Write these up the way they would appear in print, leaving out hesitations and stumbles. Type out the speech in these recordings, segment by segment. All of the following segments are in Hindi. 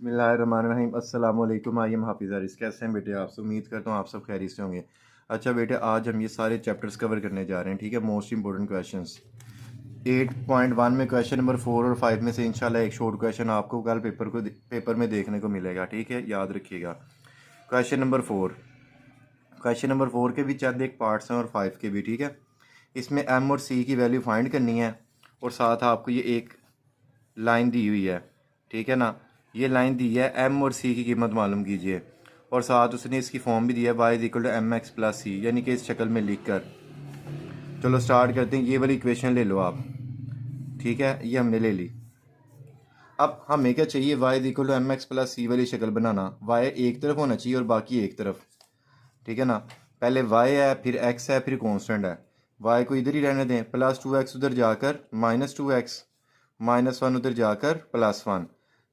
बिस्मिल्लाहिर्रहमानिर्रहीम। अस्सलाम वालेकुम। आई एम हाफिज़ हारिस। कैसे हैं बेटे? आपसे उम्मीद करता हूँ आप सब खैरियत से होंगे। अच्छा बेटे, आज हम ये सारे चैप्टर्स कवर करने जा रहे हैं, ठीक है। मोस्ट इंपॉर्टेंट क्वेश्चंस 8.1 में क्वेश्चन नंबर 4 और 5 में से इंशाल्लाह एक शॉर्ट क्वेश्चन आपको कल पेपर में देखने को मिलेगा, ठीक है, याद रखिएगा। क्वेश्चन नंबर 4 के भी चंद एक पार्ट्स हैं और 5 के भी, ठीक है। इसमें एम और सी की वैल्यू फाइंड करनी है और साथ आपको ये एक लाइन दी हुई है, ठीक है ना। ये लाइन दी है, एम और सी की कीमत मालूम कीजिए, और साथ उसने इसकी फॉर्म भी दी है Y is equal to M X plus C, यानी कि इस शक्ल में लिख कर। चलो स्टार्ट करते हैं। ये वाली इक्वेशन ले लो आप, ठीक है, ये हमने ले ली। अब हमें क्या चाहिए? Y is equal to M X plus C वाली शक्ल बनाना। वाई एक तरफ होना चाहिए और बाकी एक तरफ, ठीक है ना। पहले वाई है, फिर एक्स है, फिर कॉन्स्टेंट है। वाई को इधर ही रहने दें, प्लस 2x उधर जाकर -2x, -1 उधर जाकर +1,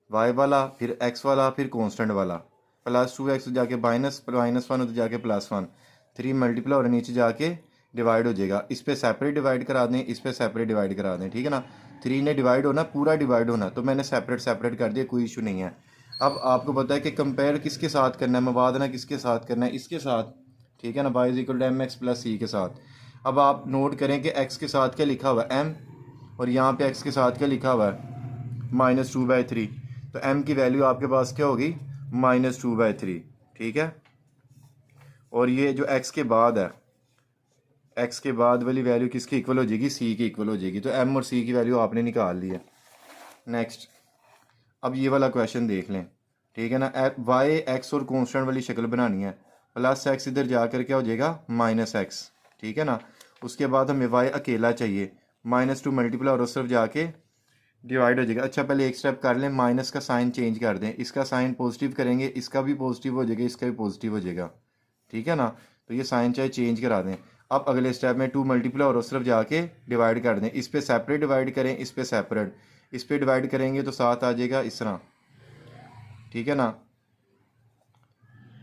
वाई वाला फिर एक्स वाला फिर कांस्टेंट वाला, +2x जाके -1 उधर जाके +1, 3 मल्टीप्लाई और नीचे जाके डिवाइड हो जाएगा। इस पे सेपरेट डिवाइड करा दें, इस पे सेपरेट डिवाइड करा दें, ठीक है ना। 3 ने डिवाइड होना, पूरा डिवाइड होना, तो मैंने सेपरेट सेपरेट कर दिया, कोई इशू नहीं है। अब आपको पता है कि कंपेयर किसके साथ करना है, मुबादला किसके साथ करना है, इसके साथ, ठीक है ना, Y is equal to M X plus C के साथ। अब आप नोट करें कि एक्स के साथ क्या लिखा हुआ है, एम, और यहाँ पे एक्स के साथ क्या लिखा हुआ है, -2/3। तो m की वैल्यू आपके पास क्या होगी? -2/3, ठीक है। और ये जो x के बाद है, x के बाद वाली वैल्यू किसकी इक्वल हो जाएगी? c की इक्वल हो जाएगी। तो m और c की वैल्यू आपने निकाल ली है। नेक्स्ट, अब ये वाला क्वेश्चन देख लें, ठीक है ना। y x और कॉन्स्टेंट वाली शक्ल बनानी है। +x इधर जाकर क्या हो जाएगा? -x, ठीक है ना। उसके बाद हमें y अकेला चाहिए, -2 मल्टीप्लाई और उस तरफ जाके डिवाइड हो जाएगा। अच्छा पहले एक स्टेप कर लें, माइनस का साइन चेंज कर दें। इसका साइन पॉजिटिव करेंगे, इसका भी पॉजिटिव हो जाएगा, इसका भी पॉजिटिव हो जाएगा, ठीक है ना। तो ये साइन चाहे चेंज करा दें। अब अगले स्टेप में 2 मल्टीप्लाई और उस तरफ जाके डिवाइड कर दें। इस पे सेपरेट डिवाइड करें, इस पे सेपरेट, इस पे डिवाइड करेंगे तो साथ आ जाएगा इस तरह, ठीक है ना।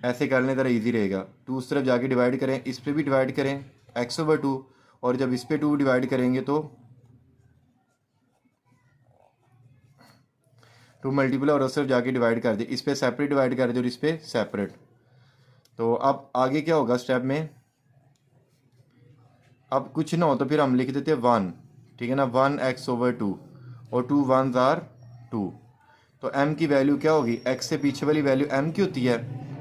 ऐसे करने तरह ईजी रहेगा। 2 उस तरफ जाके डिवाइड करें, इस पर भी डिवाइड करें x/2, और जब इस पे 2 डिवाइड करेंगे तो 2 मल्टीपल और सिर्फ जाके डिवाइड कर दे, इस पे सेपरेट डिवाइड कर दे और इस पे सेपरेट। तो अब आगे क्या होगा स्टेप में? अब कुछ ना हो तो फिर हम लिख देते हैं 1, ठीक है ना, 1x/2, और 2 1s are 2। तो m की वैल्यू क्या होगी? x से पीछे वाली वैल्यू m की होती है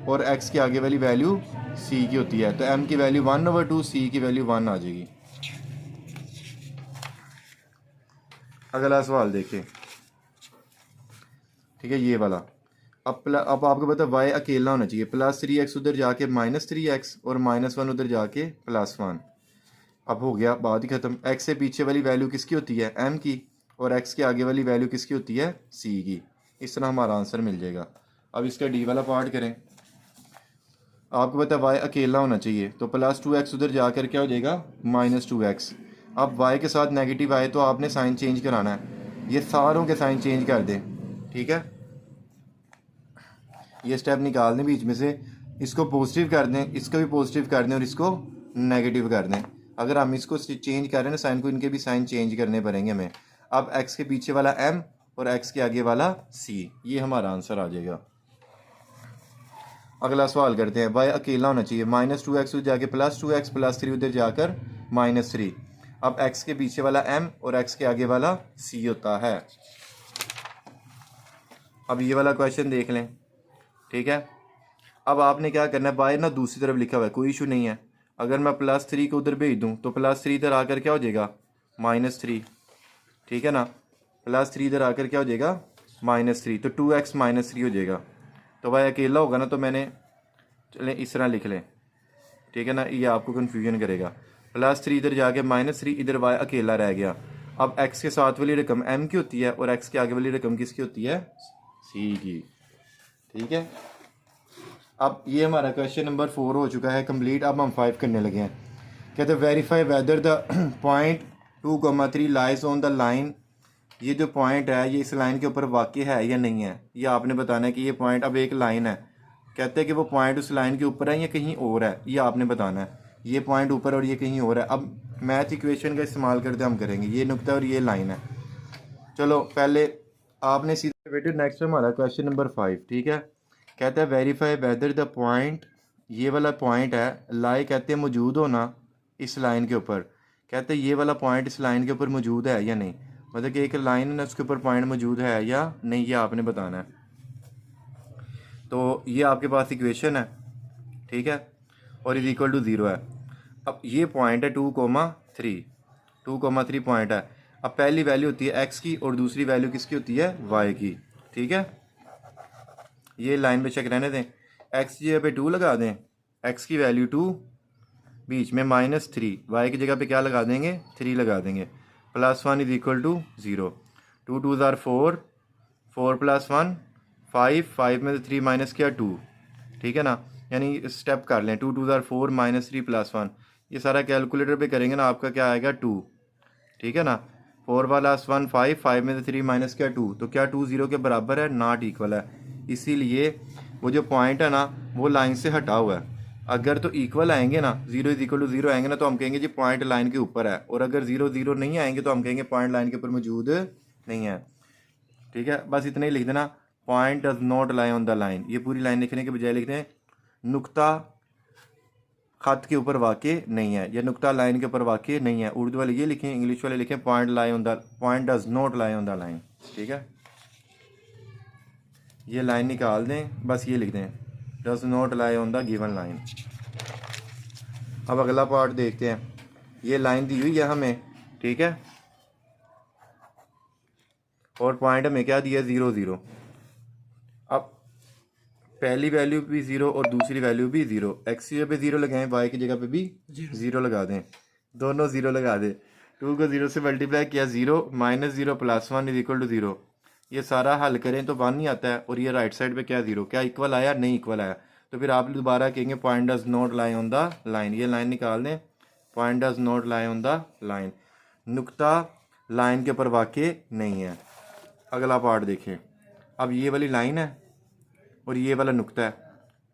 और x के आगे वाली वैल्यू c की होती है। तो m की वैल्यू 1/2, c की वैल्यू 1 आ जाएगी। अगला सवाल देखें, ठीक है, ये वाला। अब आपको पता है y अकेला होना चाहिए, +3x उधर जाके -3x और -1 उधर जाके +1। अब हो गया, बात ही खत्म। x से पीछे वाली वैल्यू किसकी होती है? m की, और x के आगे वाली वैल्यू किसकी होती है? c की। इस तरह हमारा आंसर मिल जाएगा। अब इसका d वाला पार्ट करें। आपको पता है y अकेला होना चाहिए, तो +2x उधर जाकर क्या हो जाएगा? -2x। अब y के साथ नेगेटिव आए तो आपने साइन चेंज कराना है, ये सारों के साइन चेंज कर दें, ठीक है। ये स्टेप निकाल दें बीच में से, इसको पॉजिटिव कर दें, इसको भी पॉजिटिव कर दें और इसको नेगेटिव कर दें। अगर हम इसको चेंज कर रहे हैं ना साइन को, इनके भी साइन चेंज करने पड़ेंगे हमें। अब x के पीछे वाला m और x के आगे वाला c, ये हमारा आंसर आ जाएगा। अगला सवाल करते हैं। y अकेला होना चाहिए, -2x उधर जाके +2x, +3 उधर जाकर -3। अब x के पीछे वाला m और x के आगे वाला c होता है। अब ये वाला क्वेश्चन देख लें, ठीक है। अब आपने क्या करना है, बाय ना दूसरी तरफ लिखा हुआ है, कोई इशू नहीं है। अगर मैं +3 को उधर भेज दूं तो +3 इधर आकर क्या हो जाएगा? -3, ठीक है ना। +3 इधर आकर क्या हो जाएगा? -3, तो 2x -3 हो जाएगा। तो भाई अकेला होगा ना, तो मैंने चलें इस तरह लिख लें, ठीक है ना, ये आपको कन्फ्यूजन करेगा। +3 इधर जाके -3, इधर y अकेला रह गया। अब x के साथ वाली रकम m की होती है और x के आगे वाली रकम किसकी होती है? c की, ठीक है। अब ये हमारा क्वेश्चन नंबर 4 हो चुका है कंप्लीट। अब हम 5 करने लगे हैं। कहते हैं verify whether the point 2,3 lies on the line. ये जो पॉइंट है ये इस लाइन के ऊपर वाक़ई है या नहीं है, ये आपने बताना है कि ये पॉइंट, अब एक लाइन है, कहते हैं कि वो पॉइंट उस लाइन के ऊपर है या कहीं और है, ये आपने बताना है। ये पॉइंट ऊपर और ये कहीं और है। अब मैथ इक्वेशन का इस्तेमाल करते हम करेंगे। ये नुक्ता और ये लाइन है। चलो पहले आपने सीधा बेटे नेक्स्ट हमारा क्वेश्चन नंबर 5, ठीक है। कहता है वेरीफाई वेदर द पॉइंट, ये वाला पॉइंट है लाई, कहते हैं मौजूद होना इस लाइन के ऊपर। कहते हैं ये वाला पॉइंट इस लाइन के ऊपर मौजूद है या नहीं, मतलब कि एक लाइन है ना उसके ऊपर पॉइंट मौजूद है या नहीं, ये आपने बताना है। तो ये आपके पास इक्वेशन है, ठीक है, और इज इक्वल टू 0 है। अब ये पॉइंट है 2,3, 2,3 पॉइंट है। अब पहली वैल्यू होती है एक्स की और दूसरी वैल्यू किसकी होती है, वाई की, ठीक है। ये लाइन पे चेक रहने दें, एक्स की जगह पे 2 लगा दें, एक्स की वैल्यू 2, बीच में -3, वाई की जगह पे क्या लगा देंगे, 3 लगा देंगे, +1 इज इक्वल टू 0। 2 2 ज़ार 4, 4 + 1 5, 5 में से 3 माइनस किया 2, ठीक है ना। यानी स्टेप कर लें, 2 2 ज़ार 4 -3 +1, ये सारा कैलकुलेटर पे करेंगे ना, आपका क्या आएगा 2, ठीक है ना। 4 + 1 5, 5 में से 3 माइनस किया 2, तो क्या 2 0 के बराबर है, नॉट इक्वल है। इसीलिए वो जो पॉइंट है ना वो लाइन से हटा हुआ है। अगर तो इक्वल आएंगे ना, 0 इज इक्वल टू 0 आएंगे ना, तो हम कहेंगे जी पॉइंट लाइन के ऊपर है, और अगर 0 0 नहीं आएंगे तो हम कहेंगे पॉइंट लाइन के ऊपर मौजूद नहीं है, ठीक है। बस इतना ही लिख देना, point does not lie on the line. ये पूरी लाइन लिखने के बजाय लिखते हैं नुक्ता खत के ऊपर वाक़ नहीं है, या नुक्ता लाइन के ऊपर वाक़ नहीं है। उर्दू वाले ये लिखें, इंग्लिश वाले लिखें point lie on the, point does not lie on the line, ठीक है। ये लाइन निकाल दें, बस ये लिख दें does not lie on the given line. अब अगला पार्ट देखते हैं, ये लाइन दी हुई है हमें, ठीक है, और पॉइंट हमें क्या दिया, 0 0। अब पहली वैल्यू भी 0 और दूसरी वैल्यू भी 0, एक्स की जगह पे 0 लगाएं, वाई की जगह पे भी 0 लगा दें, दोनों 0 लगा दें। 2 को 0 से मल्टीप्लाई किया 0, -0 +1 इज इक्वल टू 0। ये सारा हल करें तो 1 ही आता है, और ये राइट साइड पे क्या 0, क्या इक्वल आया, नहीं इक्वल आया। तो फिर आप दोबारा कहेंगे point does not lie on the line, ये लाइन निकाल दें, point does not lie on the line, नुक्ता लाइन के ऊपर वाक़ नहीं है। अगला पार्ट देखें, अब ये वाली लाइन है और ये वाला नुक्ता है,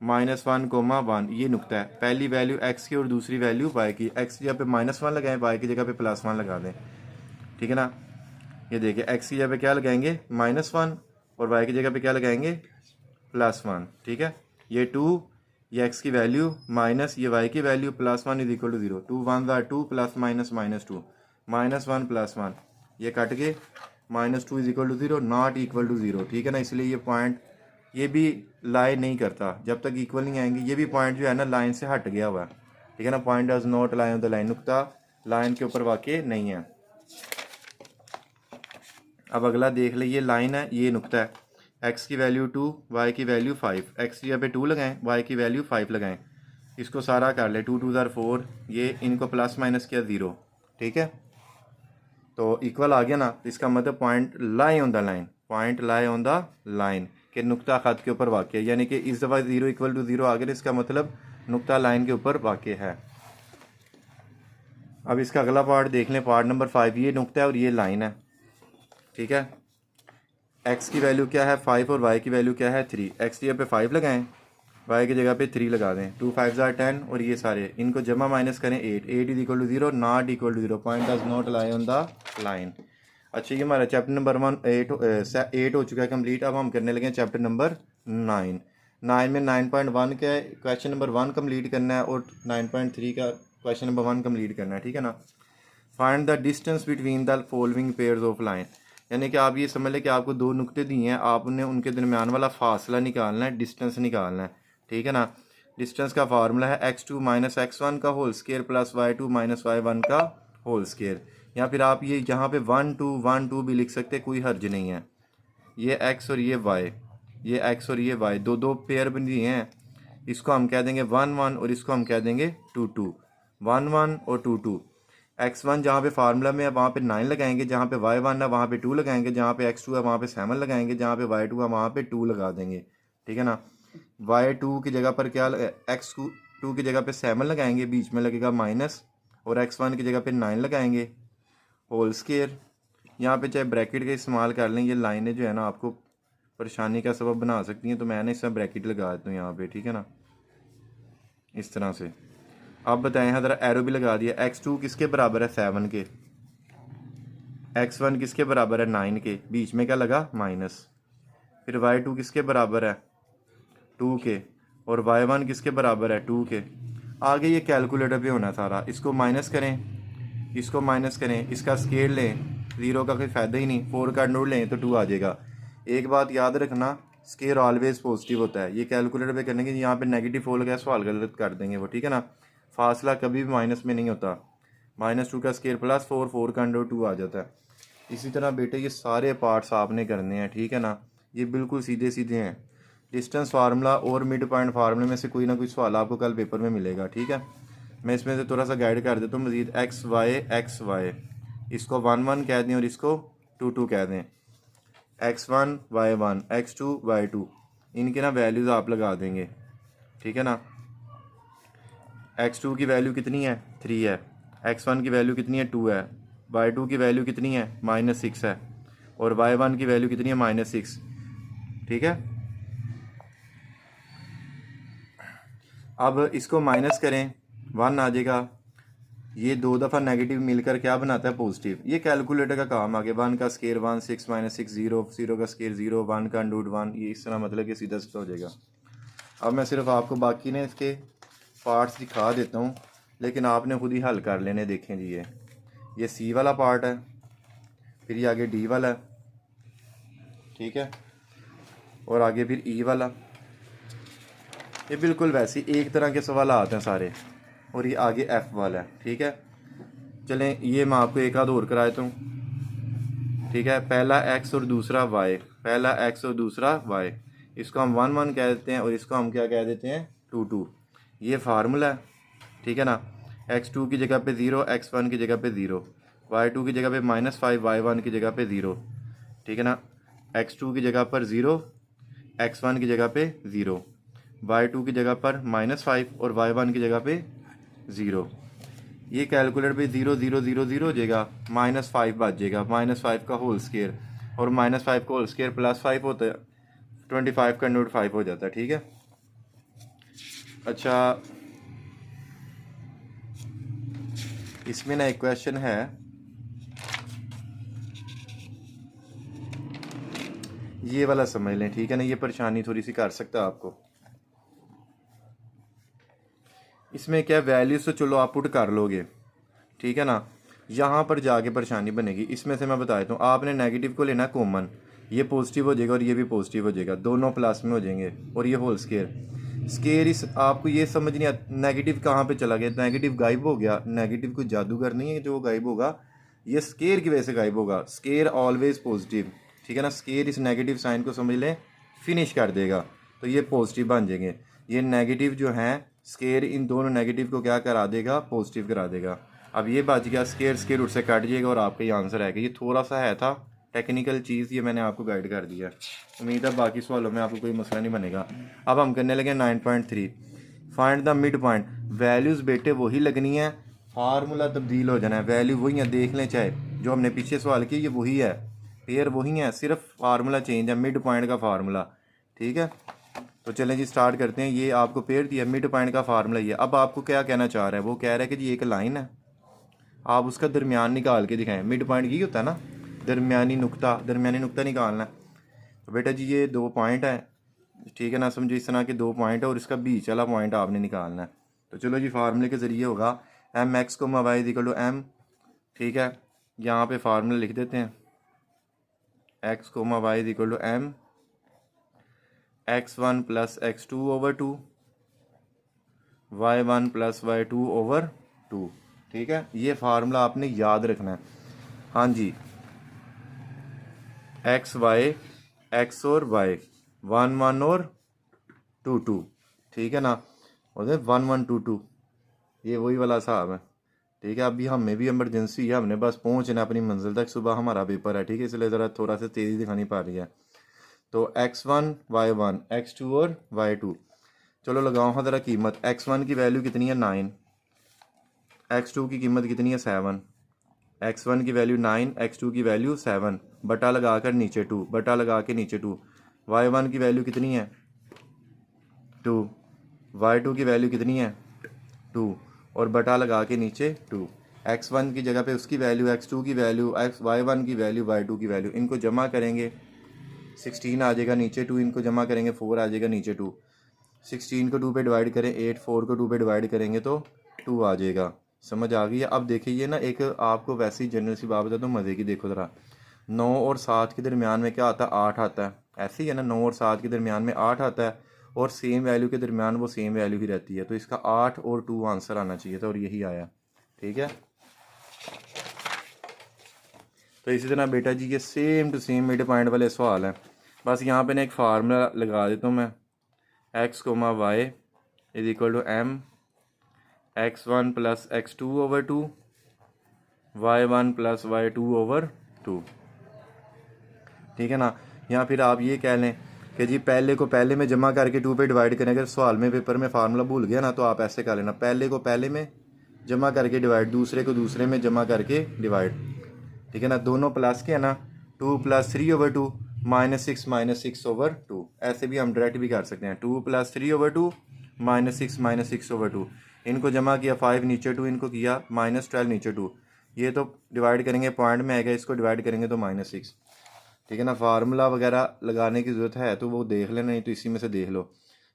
-1, ये नुक्ता है। पहली वैल्यू एक्स की और दूसरी वैल्यू वाई की, एक्स की जगह पे -1 लगाएं, वाई की जगह पे +1 लगा दें, ठीक है ना। ये देखिए एक्स की जगह पे क्या लगाएंगे, -1, और वाई की जगह पे क्या लगाएंगे, +1, ठीक है। ये 2, ये एक्स की वैल्यू माइनस ये वाई की वैल्यू, +1 इज इक्वल टू 0। 2 1 ज़ार 2, प्लस माइनस -2, -1 +1, ये कट के -2 is equal to 0, not equal to 0, ठीक है ना। इसलिए ये पॉइंट ये भी लाई नहीं करता, जब तक इक्वल नहीं आएंगे। ये भी पॉइंट जो है ना लाइन से हट गया हुआ है, ठीक है ना। Point does not lie on the line, नुक्ता लाइन के ऊपर वाक़ नहीं है। अब अगला देख ले, ये लाइन है, ये नुक्ता है, एक्स की वैल्यू 2, वाई की वैल्यू 5, एक्स की जगह पे 2 लगाएं, वाई की वैल्यू 5 लगाएं, इसको सारा कर ले, 2 2 ज़ार 4, ये इनको प्लस माइनस किया 0, ठीक है। तो इक्वल आ गया ना, इसका मतलब point lie on the line, point lie on the line के नुक्ता खत के ऊपर वाक़ है, यानी कि इस दफ़ा 0 इक्वल टू 0 आ गया, इसका मतलब नुक्ता लाइन के ऊपर वाक़ है। अब इसका अगला पार्ट देख लें, पार्ट नंबर 5, ये नुक्ता है और ये लाइन है, ठीक है। एक्स की वैल्यू क्या है 5 और वाई की वैल्यू क्या है 3, एक्स की जगह पे 5 लगाएं, वाई की जगह पे 3 लगा दें, 2 5 ज़ार 10, और ये सारे इनको जमा माइनस करें 8, 8 is equal to 0, not equal to 0, point does not lie on the line. अच्छा, ये हमारा चैप्टर नंबर 8 हो चुका है कंप्लीट। अब हम करने लगे चैप्टर नंबर 9। 9 में 9.1 का क्वेश्चन नंबर 1 कंप्लीट करना है, और 9.3 का क्वेश्चन नंबर 1 कंप्लीट करना है, ठीक है ना। Find the distance between the following pairs of line, यानी कि आप ये समझ लें कि आपको 2 नुक्ते दिए हैं, आपने उनके दरमियान वाला फासला निकालना है, डिस्टेंस निकालना है, ठीक है ना। डिस्टेंस का फार्मूला है x2 - x1 का whole square plus y2 - y1 का होल स्केयर, या फिर आप ये यहाँ पे 1 2 1 2 भी लिख सकते, कोई हर्ज नहीं है। ये x और ये y, ये x और ये y, दो दो पेयर बन दिए हैं, इसको हम कह देंगे 1 1 और इसको हम कह देंगे 2 2, 1 1 और 2 2। x1 जहाँ पे फार्मूला में है वहाँ पे 9 लगाएंगे, जहाँ पे y1 है वहाँ पे 2 लगाएंगे, जहाँ पे x2 है वहाँ पे 7 लगाएंगे, जहाँ पे y2 है वहाँ पे 2 लगा देंगे, ठीक है ना। y2 की जगह पर क्या x2 की जगह पे 7 लगाएंगे, बीच में लगेगा माइनस, और x1 की जगह पे 9 लगाएंगे, होल स्केयर। यहाँ पे चाहे ब्रैकेट का इस्तेमाल कर लें, ये लाइनें जो है ना आपको परेशानी का सबब बना सकती हैं, तो मैंने इसमें ब्रैकेट लगा देता हूँ यहाँ पे, ठीक है ना, इस तरह से। अब बताएं, हाँ ज़रा एरो भी लगा दिया, x2 किसके बराबर है 7 के, x1 किसके बराबर है 9 के, बीच में क्या लगा माइनस, फिर y2 किसके बराबर है 2 के, और y1 किसके बराबर है 2 के। आगे ये कैलकुलेटर पे होना सारा, इसको माइनस करें, इसको माइनस करें, इसका स्केयर लें, 0 का कोई फ़ायदा ही नहीं, 4 का नोट लें तो 2 आ जाएगा। एक बात याद रखना, स्केयर ऑलवेज पॉजिटिव होता है। ये कैलकुलेटर पे करने के यहाँ पे नेगेटिव 4 लगा सवाल गलत कर देंगे वो, ठीक है ना। फासला कभी भी माइनस में नहीं होता, -2 का स्केयर +4, 4 का अंडर 2 आ जाता है। इसी तरह बेटे ये सारे पार्ट्स आपने करने हैं, ठीक है ना। ये बिल्कुल सीधे सीधे हैं। डिस्टेंस फार्मूला और मिड पॉइंट फार्मूले में से कोई ना कोई सवाल आपको कल पेपर में मिलेगा, ठीक है। मैं इसमें से थोड़ा सा गाइड कर देता हूँ मज़ीद। एक्स वाई इसको 1 1 कह दें और इसको 2 2 कह दें। x1 y1 x2 y2 इनके ना वैल्यूज़ आप लगा देंगे, ठीक है ना। x2 की वैल्यू कितनी है 3 है, x1 की वैल्यू कितनी है 2 है, y2 की वैल्यू कितनी है -6 है, और y1 की वैल्यू कितनी है -6, ठीक है। अब इसको माइनस करें 1 आ जाएगा। ये 2 दफ़ा नेगेटिव मिलकर क्या बनाता है पॉजिटिव। ये कैलकुलेटर का काम आगे, 1 का स्केयर 1 6 -6 0, 0 का स्केयर 0, 1 का अंडर 1, ये इस तरह मतलब कि सीधा सीधा हो जाएगा। अब मैं सिर्फ आपको बाकी ने इसके पार्ट्स दिखा देता हूँ, लेकिन आपने खुद ही हल कर लेने। देखें जी, ये सी वाला पार्ट है, फिर ये आगे डी वाला है, ठीक है, और आगे फिर ई वाला। ये बिल्कुल वैसे एक तरह के सवाल आते हैं सारे, और ये आगे एफ वाला है, ठीक है। चलें ये मैं आपको एक आध और करा देता हूँ, ठीक है। पहला एक्स और दूसरा वाई, पहला एक्स और दूसरा वाई, इसको हम 1 1 कह देते हैं और इसको हम क्या कह देते हैं 2 2। ये फार्मूला है, ठीक है ना। x2 की जगह पे 0, x1 की जगह पे 0, y2 की जगह पे -5, y1 की जगह पे 0, ठीक है ना। x2 की जगह पर 0, x1 की जगह पे 0, y2 की जगह पर -5 और y1 की जगह पे 0। ये कैलकुलेटर पे 0 0 0 0 हो जाएगा, -5 बच जाएगा, -5 का होल स्केयर, और -5 का होल स्केयर +5 होता है, 25 का नोट 5 हो जाता है, ठीक है। अच्छा, इसमें ना एक क्वेश्चन है, ये वाला समझ लें, ठीक है ना। ये परेशानी थोड़ी सी कर सकता है आपको। इसमें क्या वैल्यूज तो चलो आप पुट कर लोगे, ठीक है ना। यहाँ पर जाके परेशानी बनेगी। इसमें से मैं बता देता हूँ, आपने नेगेटिव को लेना कॉमन, ये पॉजिटिव हो जाएगा और ये भी पॉजिटिव हो जाएगा, दोनों प्लस में हो जाएंगे, और ये होल स्केयर इस आपको ये समझ नहीं आता नेगेटिव कहाँ पे चला गया, नेगेटिव गायब हो गया। नेगेटिव कोई जादूगर नहीं है जो गायब होगा, ये स्केयर की वजह से गायब होगा। स्केयर ऑलवेज पॉजिटिव, ठीक है ना। स्केयर इस नेगेटिव साइन को समझ लें फिनिश कर देगा, तो ये पॉजिटिव बन जाएंगे। ये नेगेटिव जो हैं स्केयर इन दोनों नेगेटिव को क्या करा देगा पॉजिटिव करा देगा। अब ये बच गया, स्केयर स्केयर रूट से काट जाएगा और आपका ये आंसर आएगा। ये थोड़ा सा है था टेक्निकल चीज़, ये मैंने आपको गाइड कर दिया। उम्मीद है बाकी सवालों में आपको कोई मसला नहीं बनेगा। अब हम करने लगे 9.3, find the mid point. Values बेटे वही लगनी है, फार्मूला तब्दील हो जाना है, वैल्यू वही है। देख लें चाहे जो हमने पीछे सवाल किया ये वही है, पेयर वही है, सिर्फ फार्मूला चेंज है, मिड पॉइंट का फार्मूला, ठीक है। तो चलें जी स्टार्ट करते हैं। ये आपको पेयर दिया, मिड पॉइंट का फार्मूला ये। अब आपको क्या कहना चाह रहा है, वो कह रहा है कि जी एक लाइन है, आप उसका दरमियान निकाल के दिखाएं। मिड पॉइंट यही होता है ना, दरमियानी नुक्ता निकालना है। तो बेटा जी ये 2 पॉइंट है, ठीक है ना। समझो इस तरह के 2 पॉइंट है और इसका बीच वाला पॉइंट आपने निकालना है। तो चलो जी फार्मूले के ज़रिए होगा mx को y = m, ठीक है। यहाँ पे फार्मूला लिख देते हैं, x को y = m, x1 + x2/2, y1 + y2/2, ठीक है। ये फार्मूला आपने याद रखना है। हाँ जी, एक्स वाई, एक्स और वाई, 1 1 और 2 2, ठीक है ना। और 1 1 2 2 ये वही वाला हिसाब है, ठीक है। अभी हमें भी इमरजेंसी है, हमने बस पहुंचना अपनी मंजिल तक, सुबह हमारा पेपर है, ठीक है, इसलिए ज़रा थोड़ा सा तेज़ी दिखानी पड़ रही है। तो x1 y1 x2 और y2, चलो लगाओ हाँ ज़रा कीमत। x1 की वैल्यू कितनी है 9, x2 की कीमत कितनी है 7, x1 की वैल्यू 9, x2 की वैल्यू 7, बटा लगा कर नीचे 2, बटा लगा के नीचे 2, y1 की वैल्यू कितनी है 2, y2 की वैल्यू कितनी है 2, और बटा लगा के नीचे 2। x1 की जगह पे उसकी वैल्यू, x2 की वैल्यू, y1 की वैल्यू, y2 की वैल्यू, इनको जमा करेंगे 16 आ जाएगा, नीचे 2 इनको जमा करेंगे 4 आ जाएगा, नीचे 2। 16 को 2 पे डिवाइड करें 8, 4 को 2 पे डिवाइड करेंगे तो 2 आ जाएगा। समझ आ गई है। अब देखिए ये ना एक आपको वैसी जनरल सी बात बता दो मज़े की, देखो ज़रा 9 और 7 के दरमियान में क्या आता है, 8 आता है। ऐसे ही है ना, 9 और 7 के दरमियान में 8 आता है और सेम वैल्यू के दरमियान वो सेम वैल्यू ही रहती है। तो इसका 8 और 2 आंसर आना चाहिए था और यही आया। ठीक है, तो इसी तरह बेटा जी ये same to same mid point वाले सवाल हैं। बस यहाँ पे ना एक फार्मूला लगा देता हूँ मैं, x comma y is equal to m x1 plus x2 over 2 y1 plus y2 over 2। ठीक है ना। या फिर आप ये कह लें कि जी पहले को पहले में जमा करके 2 पे डिवाइड करें। अगर सवाल में पेपर में फार्मूला भूल गया ना तो आप ऐसे कर लेना, पहले को पहले में जमा करके डिवाइड, दूसरे को दूसरे में जमा करके डिवाइड। ठीक है ना, दोनों प्लस के है ना, 2 प्लस 3 ओवर 2 माइनस 6 ओवर 2। ऐसे भी हम डायरेक्ट भी कर सकते हैं, 2 प्लस 3 ओवर 2 माइनस 6 ओवर 2। इनको जमा किया 5 नीचे 2, इनको किया -12 नीचे 2। ये तो डिवाइड करेंगे पॉइंट में आएगा, इसको डिवाइड करेंगे तो -6। ठीक है ना, फार्मूला वगैरह लगाने की ज़रूरत है तो वो देख लेना, नहीं तो इसी में से देख लो।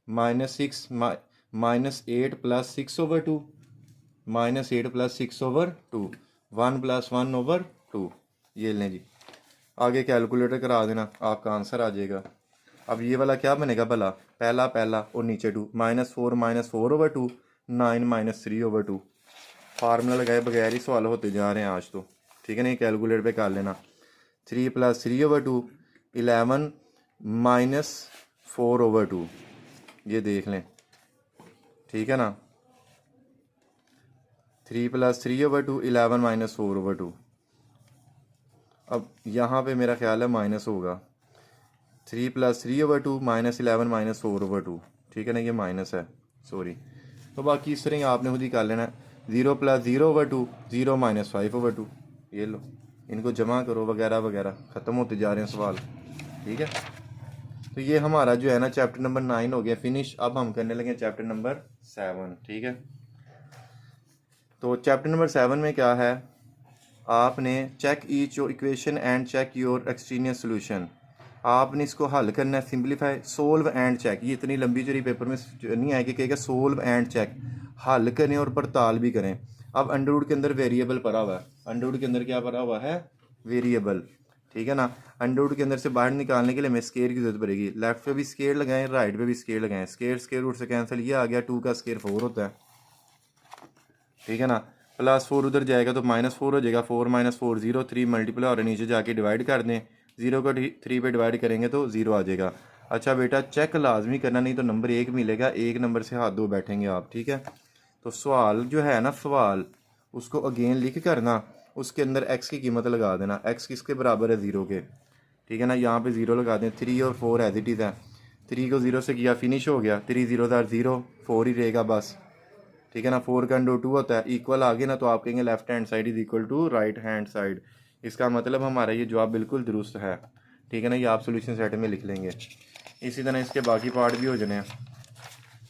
-6 -8 plus 6 over 2 -8 plus 6 over 2 1 plus 1 over 2। ये लें जी, आगे कैलकुलेटर करा देना, आपका आंसर आ जाएगा। अब ये वाला क्या बनेगा भला, पहला पहला और नीचे 2, -4 ओवर 2 9 -3 ओवर 2। फार्मूला लगाए बगैर ही सवाल होते जा रहे हैं आज तो। ठीक है ना, कैलकुलेटर पे कर लेना। 3 प्लस 3 ओवर 2 11 -4 ओवर 2। ये देख लें। ठीक है ना, 3 प्लस 3 ओवर 2 11 -4 ओवर 2। अब यहाँ पे मेरा ख्याल है माइनस होगा, 3 प्लस 3 ओवर 2 -11 -4 ओवर 2। ठीक है ना, ये माइनस है, सॉरी। तो बाकी इस तरह आपने खुद ही कर लेना, 0 प्लस 0 ओवर 2 0 -5 ओवर 2। ये लो, इनको जमा करो वगैरह वगैरह, ख़त्म होते जा रहे हैं सवाल। ठीक है, तो ये हमारा जो है ना चैप्टर नंबर 9 हो गया फिनिश। अब हम करने लगे चैप्टर नंबर 7। ठीक है, तो चैप्टर नंबर 7 में क्या है, आपने check each your equation and check your extraneous solution. आपने इसको हल करना है, सिंपलीफाई, सोल्व एंड चेक। ये इतनी लंबी चौड़ी पेपर में नहीं आएगी, कहेगा सोल्व एंड चेक, हल करें और पड़ताल भी करें। अब अंडरवुड के अंदर वेरिएबल पड़ा हुआ है, अंडरवुड के अंदर क्या पड़ा हुआ है, वेरिएबल। ठीक है ना, अंडरवुड के अंदर से बाहर निकालने के लिए हमें स्केयर की जरूरत पड़ेगी। लेफ्ट पे भी स्केयर लगाएं, राइट पे भी स्केयर लगाएं। स्केयर रूट से कैंसिल, ये आ गया 2 का स्केयर 4 होता है। ठीक है ना, +4 उधर जाएगा तो -4 हो जाएगा, 4 -4 0, 3 मल्टीप्लाई और नीचे जाके डिवाइड कर दें, 0 को 3 पे डिवाइड करेंगे तो 0 आ जाएगा। अच्छा बेटा चेक लाजमी करना, नहीं तो नंबर 1 मिलेगा, 1 नंबर से हाथ धो बैठेंगे आप। ठीक है, तो सवाल जो है ना, सवाल उसको अगेन लिख कर ना उसके अंदर x की कीमत लगा देना, x किसके बराबर है, 0 के। ठीक है ना, यहाँ पे 0 लगा दें, 3 और 4 एज इट इज़ है, 3 को 0 से किया फिनिश हो गया, 3 0 0, 4 ही रहेगा बस। ठीक है ना, 4 का अंडर 2 होता है, इक्वल आगे ना तो आप कहेंगे left hand side is equal to right hand side. इसका मतलब हमारा ये जवाब बिल्कुल दुरुस्त है। ठीक है ना, ये आप सोल्यूशन सेट में लिख लेंगे। इसी तरह इसके बाकी पार्ट भी हो जाने हैं।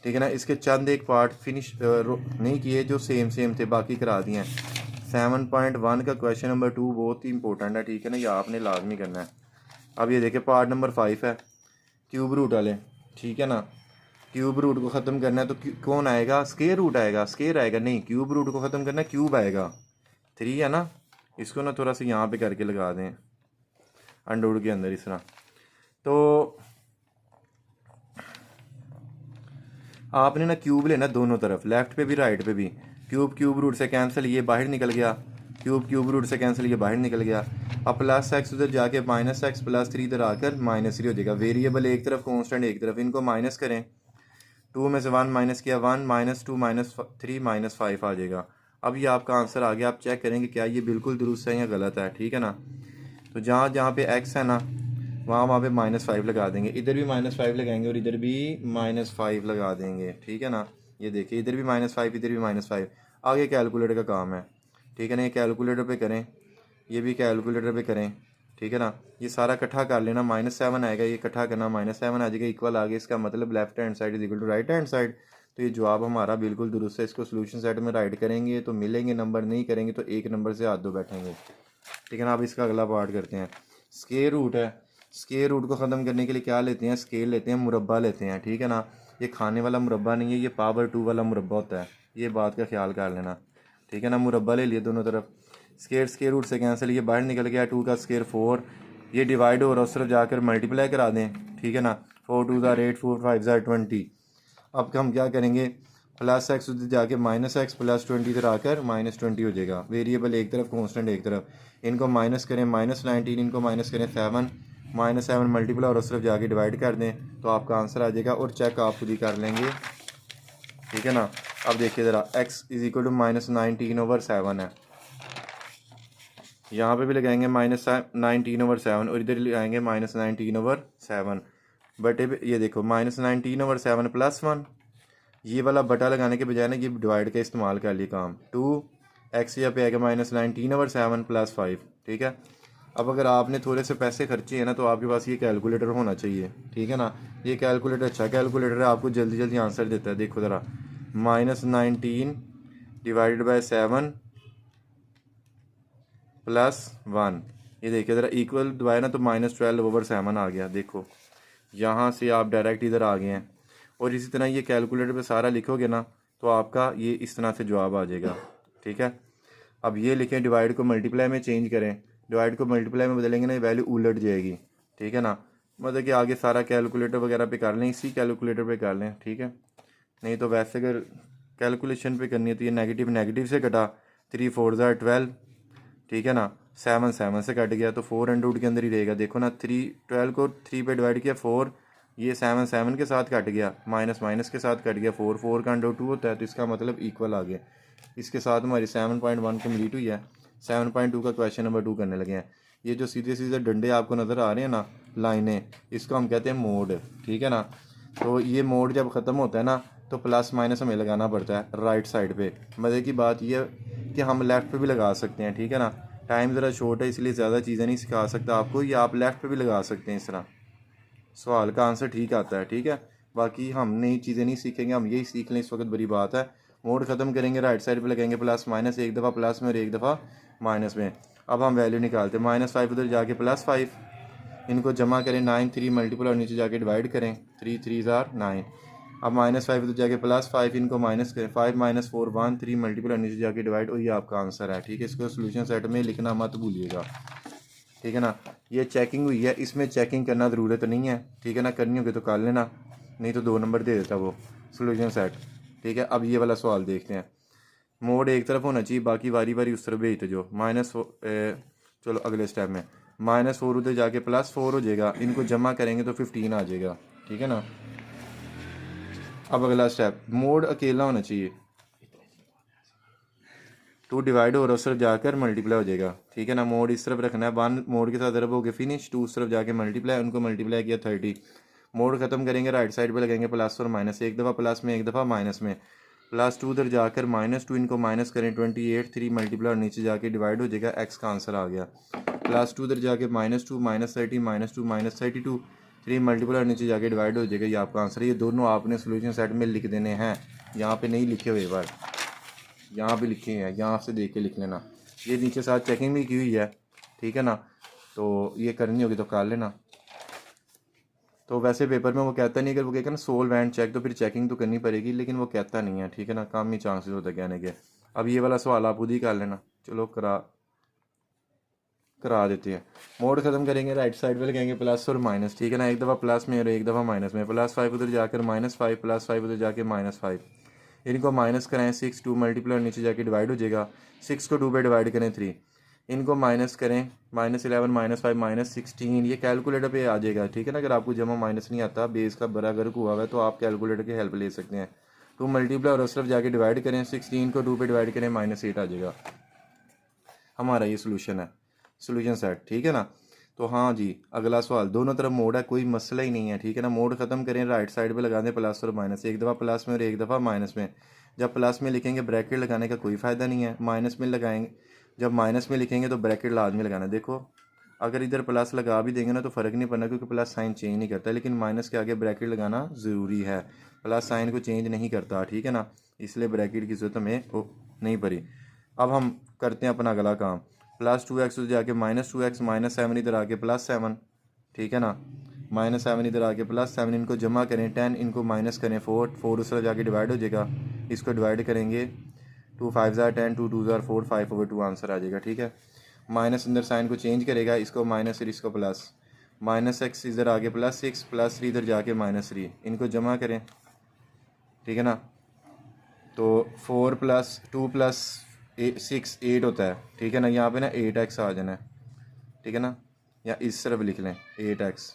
ठीक है ना, इसके चंद एक पार्ट फिनिश नहीं किए जो सेम थे, बाकी करा दिए हैं। 7.1 का क्वेश्चन नंबर 2 बहुत ही इंपॉर्टेंट है। ठीक है ना, ये आपने लाजमी करना है। अब ये देखिए पार्ट नंबर 5 है, क्यूब रूट वाले। ठीक है ना, क्यूब रूट को ख़त्म करना है तो कौन आएगा, स्केयर रूट आएगा, स्केयर आएगा नहीं, क्यूब रूट को ख़त्म करना है, क्यूब आएगा। 3 है ना, इसको ना थोड़ा सा यहाँ पे करके लगा दें अंडरवुड के अंदर इस तरह। तो आपने ना क्यूब लेना दोनों तरफ, लेफ्ट पे भी राइट पे भी। क्यूब रूट से कैंसिल, ये बाहर निकल गया, क्यूब रूट से कैंसिल, ये बाहर निकल गया। अब +x उधर जाके -x +3 इधर आकर -3 हो जाएगा। वेरिएबल एक तरफ, कॉन्स्टेंट एक तरफ, इनको माइनस करें, 2 में से 1 माइनस किया, 1 -2 -3 -5 आ जाएगा। अब ये आपका आंसर आ गया। आप चेक करेंगे क्या ये बिल्कुल दुरुस्त है या गलत है। ठीक है ना, तो जहाँ जहाँ पे x है ना वहाँ पे -5 लगा देंगे, इधर भी -5 लगाएंगे और इधर भी -5 लगा देंगे। ठीक है ना, ये देखिए इधर भी -5 इधर भी -5। आगे कैलकुलेटर का काम है। ठीक है ना, ये कैलकुलेटर पे करें, ये भी कैलकुलेटर पे करें। ठीक है ना, ये सारा इकट्ठा कर लेना, -7 आएगा, ये इकट्ठा करना, -7 आ जाएगा, इक्वल आ गया। इसका मतलब left hand side is equal to right hand side. तो ये जवाब हमारा बिल्कुल दुरुस्त है। इसको सोल्यूशन सेट में राइट करेंगे तो मिलेंगे नंबर, नहीं करेंगे तो 1 नंबर से हाथ धो बैठेंगे। ठीक है ना, अब इसका अगला पार्ट करते हैं। स्केयर रूट है, स्क्वायर रूट को ख़त्म करने के लिए क्या लेते हैं, स्केल लेते हैं, मुरब्बा लेते हैं, ठीक है ना। ये खाने वाला मुरब्बा नहीं है, ये पावर 2 वाला मुरब्बा होता है, ये बात का ख्याल कर लेना, ठीक है ना। मुरब्बा ले लिए दोनों तरफ, स्क्वायर रूट से कैंसिल, ये बाहर निकल गया 2 का स्क्वायर 4, ये डिवाइड हो रहा है, उस तरफ जाकर मल्टीप्लाई करा दें, ठीक है ना। 4 2 8, 4 5 20। अब हम क्या करेंगे, प्लस एक्स उधर जाके माइनस एक्स, प्लस 20 इधर आकर माइनस 20 हो जाएगा। वेरिएबल एक तरफ, कॉन्स्टेंट एक तरफ, इनको माइनस करें -19, इनको माइनस करें 7, -7 मल्टीप्लाई और उस तरफ जाके डिवाइड कर दें तो आपका आंसर आ जाएगा। और चेक आप खुद ही कर लेंगे, ठीक है ना। अब देखिए ज़रा, x इज इक्वल टू -19/7 है, यहाँ पे भी लगाएंगे -19/7 और इधर लगाएंगे -19/7 बटे पे, ये देखो -19/7 +1, ये वाला बटा लगाने के बजाय ना ये डिवाइड का इस्तेमाल कर लिए काम। 2x यहाँ पे आएगा -19/7 + 5, ठीक है। अब अगर आपने थोड़े से पैसे खर्चे हैं ना तो आपके पास ये कैलकुलेटर होना चाहिए, ठीक है ना। ये कैलकुलेटर अच्छा कैलकुलेटर है, आपको जल्दी जल्दी आंसर देता है। देखो ज़रा, -19 डिवाइडेड बाय 7 +1, ये देखिए ज़रा, इक्वल दबाए ना तो -12/7 आ गया। देखो यहाँ से आप डायरेक्ट इधर आ गए हैं। और इसी तरह ये कैलकुलेटर पे सारा लिखोगे ना तो आपका ये इस तरह से जवाब आ जाएगा, ठीक है। अब ये लिखें, डिवाइड को मल्टीप्लाई में चेंज करें, डिवाइड को मल्टीप्लाई में बदलेंगे ना, वैल्यू उलट जाएगी, ठीक है ना। मतलब कि आगे सारा कैलकुलेटर वगैरह पे कर लें, इसी कैलकुलेटर पे कर लें, ठीक है। नहीं तो वैसे अगर कैलकुलेशन पे करनी है तो ये नेगेटिव नेगेटिव से कटा, 3 4 12, ठीक है ना। 7 7 से कट गया तो 400 के अंदर ही रहेगा। देखो ना, 12 को 3 पे डिवाइड किया 4, ये 7 7 के साथ कट गया, माइनस माइनस के साथ कट गया, 4 4 का अंडर 2 होता है, तो इसका मतलब इक्वल आ गया। इसके साथ हमारी 7.1 कम्प्लीट हुई है। 7.2 का क्वेश्चन नंबर 2 करने लगे हैं। ये जो सीधे सीधे डंडे आपको नज़र आ रहे हैं ना, लाइनें, इसको हम कहते हैं मोड, ठीक है ना। तो ये मोड जब ख़त्म होता है ना तो प्लस माइनस हमें लगाना पड़ता है राइट साइड पे। मज़े की बात यह है कि हम लेफ़्ट पे भी लगा सकते हैं, ठीक है ना। टाइम ज़रा शॉर्ट है इसलिए ज़्यादा चीज़ें नहीं सिखा सकता आपको, ये आप लेफ़्ट पे भी लगा सकते हैं। इस तरह सवाल का आंसर ठीक आता है, ठीक है। बाकी हम नई चीज़ें नहीं सीखेंगे, हम यही सीख लें इस वक्त बड़ी बात है। मोड ख़त्म करेंगे, राइट साइड पे लगाएंगे प्लस माइनस, एक दफ़ा प्लस में और एक दफ़ा माइनस में। अब हम वैल्यू निकालते हैं, -5 उधर जाके +5, इनको जमा करें, 9 3 मल्टीपल और नीचे जाके डिवाइड करें, 3 3 9। अब -5 उधर जाके +5, इनको माइनस करें, 5 4 1 3 मल्टीपल और नीचे जाके डिवाइड, और ये आपका आंसर है, ठीक है। इसको सोल्यूशन सेट में लिखना मत भूलिएगा, ठीक है ना। ये चेकिंग हुई है, इसमें चेकिंग करना ज़रूरत नहीं है, ठीक है ना। करनी होगी तो कर लेना, नहीं तो 2 नंबर दे देता वो सोल्यूशन सेट, ठीक है। अब ये वाला सवाल देखते हैं। मोड एक तरफ होना चाहिए, बाकी वारी वारी उस तरफ भेजते जो चलो अगले स्टेप में -4 उधर जाके +4 हो जाएगा, इनको जमा करेंगे तो 15 आ जाएगा, ठीक है ना। अब अगला स्टेप, मोड अकेला होना चाहिए, 2 डिवाइड हो रहा है, उस तरफ जाकर मल्टीप्लाई हो जाएगा, ठीक है ना। मोड इस तरफ रखना है, 1 मोड के साथ अरब हो गए फिनिश, 2 उस तरफ जाके मल्टीप्लाई, उनको मल्टीप्लाई किया 30। मोड ख़त्म करेंगे, राइट साइड पे लगाएंगे प्लस और माइनस, एक दफ़ा प्लस में एक दफ़ा माइनस में, +2 उधर जाकर -2, इनको माइनस करें 28, 3 मल्टीप्लाई और नीचे जाके डिवाइड हो जाएगा, एक्स का आंसर आ गया। +2 उधर जाके -2 -30 -2 -32, 3 मल्टीप्लाई और नीचे जाके डिवाइड हो जाएगा, ये आपका आंसर है। ये दोनों आपने सोल्यूशन सेट में लिख देने हैं, यहाँ पे नहीं लिखे हुए बार, यहाँ पे लिखे हैं, यहाँ से देख के लिख लेना। ये नीचे साथ चेकिंग भी की हुई है, ठीक है ना। तो ये करनी होगी तो कर लेना। तो वैसे पेपर में वो कहता नहीं, अगर वो कहेगा ना सोल्व एंड चेक तो फिर चेकिंग तो करनी पड़ेगी, लेकिन वो कहता नहीं है, ठीक है ना। कम ही चांसेस होता है कहने के। अब ये वाला सवाल आप खुद ही कर लेना, चलो करा देते हैं। मोड ख़त्म करेंगे, राइट साइड पे लगाएंगे प्लस और माइनस, ठीक है ना। एक दफ़ा प्लस में और एक दफ़ा माइनस में, +5 उधर जाकर -5, +5 उधर जाके -5, इनको माइनस कराएं, 6 2 मल्टीप्लाई और नीचे जाके डिवाइड हो जाएगा, 6 को 2 पे डिवाइड करें 3, इनको माइनस करें, -11 -5 -16, ये कैलकुलेटर पे आ जाएगा, ठीक है ना। अगर आपको जमा माइनस नहीं आता, बेस का बड़ा गर्क हुआ हुआ है, तो आप कैलकुलेटर की हेल्प ले सकते हैं। 2 मल्टीप्लाई और उस तरफ जाके डिवाइड करें, 16 को 2 पे डिवाइड करें, -8 आ जाएगा। हमारा ये सोल्यूशन है, सोल्यूशन सेट, ठीक है ना। तो हाँ जी, अगला सवाल, दोनों तरफ मोड है, कोई मसला ही नहीं है, ठीक है ना। मोड ख़त्म करें, राइट साइड पे लगा दें प्लस और माइनस, एक दफ़ा प्लस में और एक दफ़ा माइनस में। जब प्लस में लिखेंगे ब्रैकेट लगाने का कोई फ़ायदा नहीं है, माइनस में लगाएंगे, जब माइनस में लिखेंगे तो ब्रैकेट लाजमी लगाना। देखो अगर इधर प्लस लगा भी देंगे ना तो फ़र्क नहीं पड़ना, क्योंकि प्लस साइन चेंज नहीं करता, लेकिन माइनस के आगे ब्रैकेट लगाना ज़रूरी है, प्लस साइन को चेंज नहीं करता, ठीक है ना। इसलिए ब्रैकेट की ज़रूरत हमें नहीं पड़ी। अब हम करते हैं अपना अगला काम, +2x जाके -2x, -7 इधर आके +7, ठीक है ना। -7 इधर आके +7, इनको जमा करें 10, इनको माइनस करें 4, 4 उस तरफ जाके डिवाइड हो जाएगा, इसको डिवाइड करेंगे 2 5 ज़ार 10, 2 2 ज़ार 4, 5/2 आंसर आ जाएगा। ठीक है, माइनस अंदर साइन को चेंज करेगा, इसको माइनस फिर इसको प्लस, -x इधर आगे +6, +3 इधर जाके -3, इनको जमा करें। ठीक है ना, तो 4 + 2 + 6 8 होता है। ठीक है ना, यहाँ पे ना 8x आ जाना है। ठीक है ना, या इस तरफ लिख लें 8x,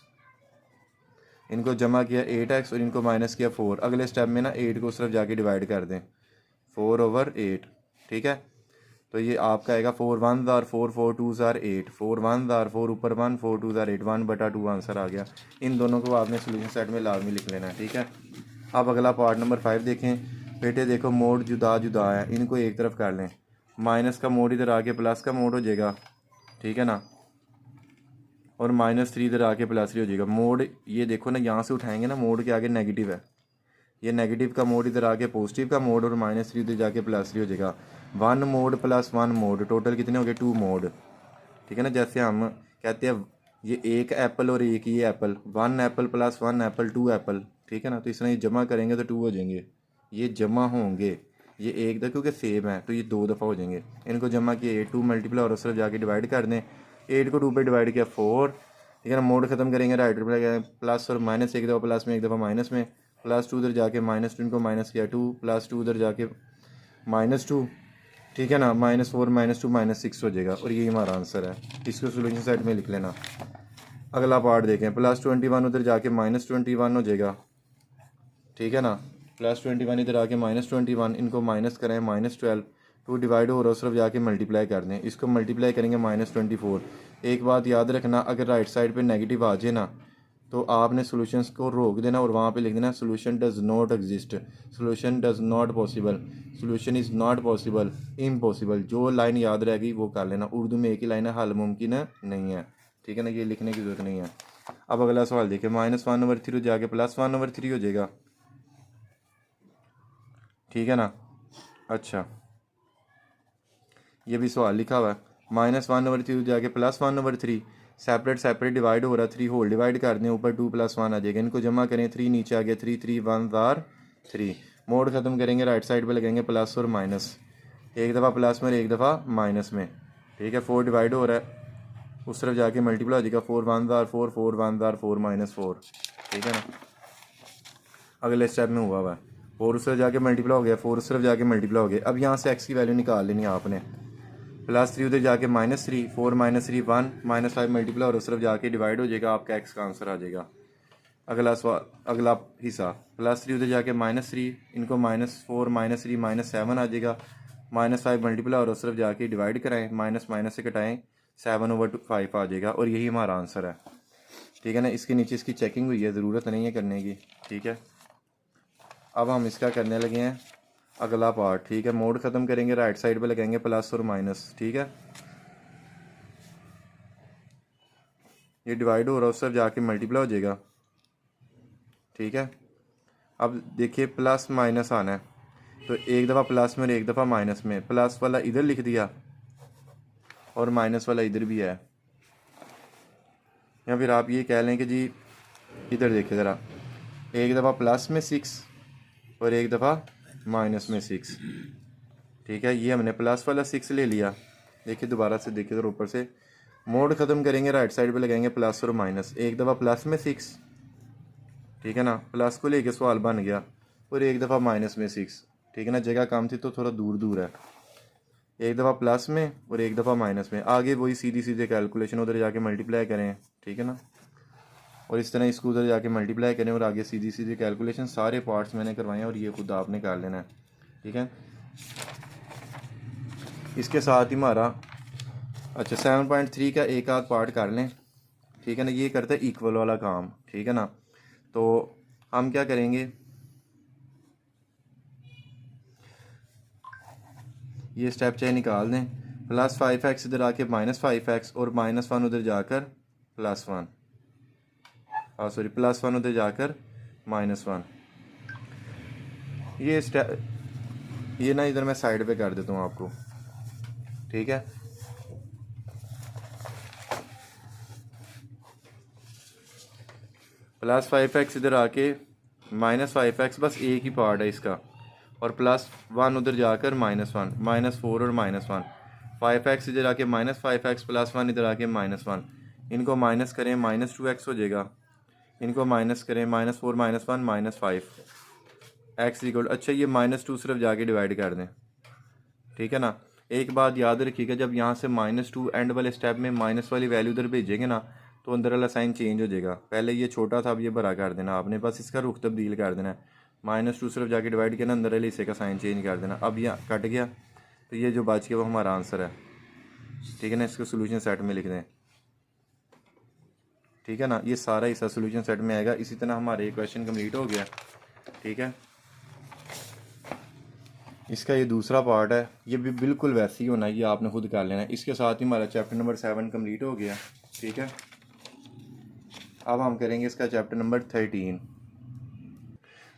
इनको जमा किया 8x और इनको माइनस किया 4। अगले स्टेप में ना 8 को उस तरफ जाके डिवाइड कर दें 4/8। ठीक है, तो ये आपका आएगा 4 1 ज़ार 4, 4 2 ज़ार 8, 4 1 ज़ार 4 ऊपर 1, 4 2 ज़ार 8, 1/2 आंसर आ गया। इन दोनों को आपने सोल्यूशन सेट में लाजमी लिख लेना है। ठीक है, अब अगला पार्ट नंबर 5 देखें। बेटे देखो मोड जुदा जुदा है, इनको एक तरफ कर लें। माइनस का मोड इधर आके प्लस का मोड हो जाएगा। ठीक है ना, और -3 इधर आके +3 हो जाएगा। मोड ये देखो ना, यहाँ से उठाएंगे ना, मोड के आगे नेगेटिव है, ये नेगेटिव का मोड इधर आके पॉजिटिव का मोड, और -3 इधर जाके +3 हो जाएगा। 1 मोड + 1 मोड, टोटल कितने हो गए 2 मोड। ठीक है ना, जैसे हम कहते हैं ये एक एप्पल और एक ये एप्पल, 1 एप्पल + 1 एप्पल 2 एप्पल। ठीक है ना, तो इस तरह ये जमा करेंगे तो 2 हो जाएंगे, ये जमा होंगे, ये एक दफ़ा क्योंकि सेम है तो ये 2 दफ़ा हो जाएंगे। इनको जमा किए 2 मल्टीप्लाई और उस तरफ जाके डिवाइड कर दें। 8 को 2 पे डिवाइड किया 4। ठीक है ना, मोड ख़त्म करेंगे, राइट रिप्लाई प्लस और माइनस, एक दफ़ा प्लस में एक दफ़ा माइनस में, +2 उधर जाके -2, इनको माइनस किया 2, +2 उधर जाके -2। ठीक है ना, -4 -2 -6 हो जाएगा, और यही हमारा आंसर है। इसको सोल्यूशन सेट में लिख लेना। अगला पार्ट देखें, +21 उधर जाके -21 हो जाएगा। ठीक है ना, +21 इधर आके -21, इनको माइनस करें -12, 2 डिवाइड हो रहा है उस तरफ जाके मल्टीप्लाई कर दें, इसको मल्टीप्लाई करेंगे -24। एक बात याद रखना, अगर राइट साइड पे नेगेटिव आ जाए ना तो आपने सोल्यूशंस को रोक देना और वहाँ पे लिख देना solution does not exist, solution does not possible, solution is not possible, impossible. जो लाइन याद रहेगी वो कर लेना। उर्दू में एक ही लाइन है, हल मुमकिन नहीं है। ठीक है ना, ये लिखने की ज़रूरत नहीं है। अब अगला सवाल देखिए, -1/3 जाके +1/3 हो जाएगा। ठीक है ना, अच्छा ये भी सवाल लिखा हुआ है, -1/3 जाके +1/3, सेपरेट सेपरेट डिवाइड हो रहा है, 3 होल डिवाइड कर दें, ऊपर 2 + 1 आ जाएगा, इनको जमा करें, 3 नीचे आ गया 3, 3 1 ज़ार 3। मोड ख़त्म करेंगे, राइट साइड पे लगेंगे प्लस और माइनस, एक दफ़ा प्लस में एक दफ़ा माइनस में। ठीक है, 4 डिवाइड हो रहा है, उस तरफ जाके मल्टीप्लाई हो जाएगा, 4 1 ज़ार 4, 4 1 ज़ार 4 -4। ठीक है ना, अगले स्टेप में हुआ है 4 उस तरफ जाके मल्टीप्लाई हो गया, 4 उस तरफ जाके मल्टीप्लाई हो गया। अब यहाँ से एक्स की वैल्यू निकाल लेनी है आपने, +3 उधर जाके -3, 4 -3 1, -5 मल्टीप्लाई और उस तरफ जाके डिवाइड हो जाएगा, आपका एक्स का आंसर आ जाएगा। अगला सवाल, अगला हिस्सा, +3 उधर जाके -3, इनको -4 -3 -7 आ जाएगा, -5 मल्टीप्लाई और उस तरफ जाके डिवाइड कराएं, माइनस माइनस से कटाएं, 7/5 आ जाएगा, और यही हमारा आंसर है। ठीक है ना, इसके नीचे इसकी चेकिंग हुई है, ज़रूरत नहीं है करने की। ठीक है, अब हम इसका करने लगे हैं अगला पार्ट। ठीक है, मोड ख़त्म करेंगे, राइट साइड पे लगाएंगे प्लस और माइनस। ठीक है, ये डिवाइड हो रहा है, उस तरफ जाके मल्टीप्लाई हो जाएगा। ठीक है, अब देखिए प्लस माइनस आना है, तो एक दफ़ा प्लस में और एक दफ़ा माइनस में, प्लस वाला इधर लिख दिया और माइनस वाला इधर भी है, या फिर आप ये कह लें कि जी इधर देखिए ज़रा, एक दफ़ा प्लस में 6 और एक दफ़ा माइनस में 6। ठीक है, ये हमने प्लस वाला 6 ले लिया। देखिए दोबारा से देखिए, तो ऊपर से मोड ख़त्म करेंगे, राइट साइड पे लगाएंगे प्लस और माइनस, एक दफ़ा प्लस में 6। ठीक है ना, प्लस को लेके सवाल बन गया, और एक दफ़ा माइनस में 6। ठीक है ना, जगह कम थी तो थोड़ा दूर दूर है, एक दफ़ा प्लस में और एक दफ़ा माइनस में। आगे वही सीधी सीधे कैलकुलेशन, उधर जाके मल्टीप्लाई करें। ठीक है ना, और इस तरह इसको उधर जाके मल्टीप्लाई करें और आगे सीधी सीधी कैलकुलेशन, सारे पार्ट्स मैंने करवाए हैं और ये खुद आपने कर लेना है। ठीक है, इसके साथ ही हमारा अच्छा 7.3 का एक आध पार्ट कर लें। ठीक है ना, ये करते हैं इक्वल वाला काम। ठीक है ना, तो हम क्या करेंगे, ये स्टेप चाहे निकाल दें, +5x इधर आके -5x और -1 उधर जाकर +1, सॉरी +1 उधर जाकर -1। ये स्टेप, ये ना इधर मैं साइड पे कर देता हूँ आपको। ठीक है, प्लस 5x इधर आके माइनस 5x, बस एक ही पार्ट है इसका, और प्लस 1 उधर जाकर -1, -4 और -1, 5x इधर आके -5x, प्लस 1 इधर आके -1, इनको माइनस करें -2x हो जाएगा, इनको माइनस करें -4 -1 -5 x इक्वल, अच्छा ये -2 सिर्फ जाके डिवाइड कर दें, ठीक है ना। एक बात याद रखिएगा, जब यहाँ से -2 एंड वाले स्टेप में माइनस वाली वैल्यू उधर भेजेंगे ना, तो अंदर वाला साइन चेंज हो जाएगा। पहले ये छोटा था, अब ये बड़ा कर देना आपने, बस इसका रुख तब्दील कर देना है। -2 सिर्फ जाके डिवाइड किया ना, अंदर वाले हिस्से का साइन चेंज कर देना। अब यह कट गया, तो ये जो बच गया वो हमारा आंसर है, ठीक है ना। इसको सोल्यूशन सेट में लिख दें, ठीक है ना। ये सारा हिस्सा सोल्यूशन सेट में आएगा। इसी तरह हमारे ये क्वेश्चन कम्प्लीट हो गया, ठीक है। इसका ये दूसरा पार्ट है, ये भी बिल्कुल वैसे ही होना है, ये आपने खुद कर लेना है। इसके साथ ही हमारा चैप्टर नंबर 7 कम्प्लीट हो गया, ठीक है। अब हम करेंगे इसका चैप्टर नंबर 13।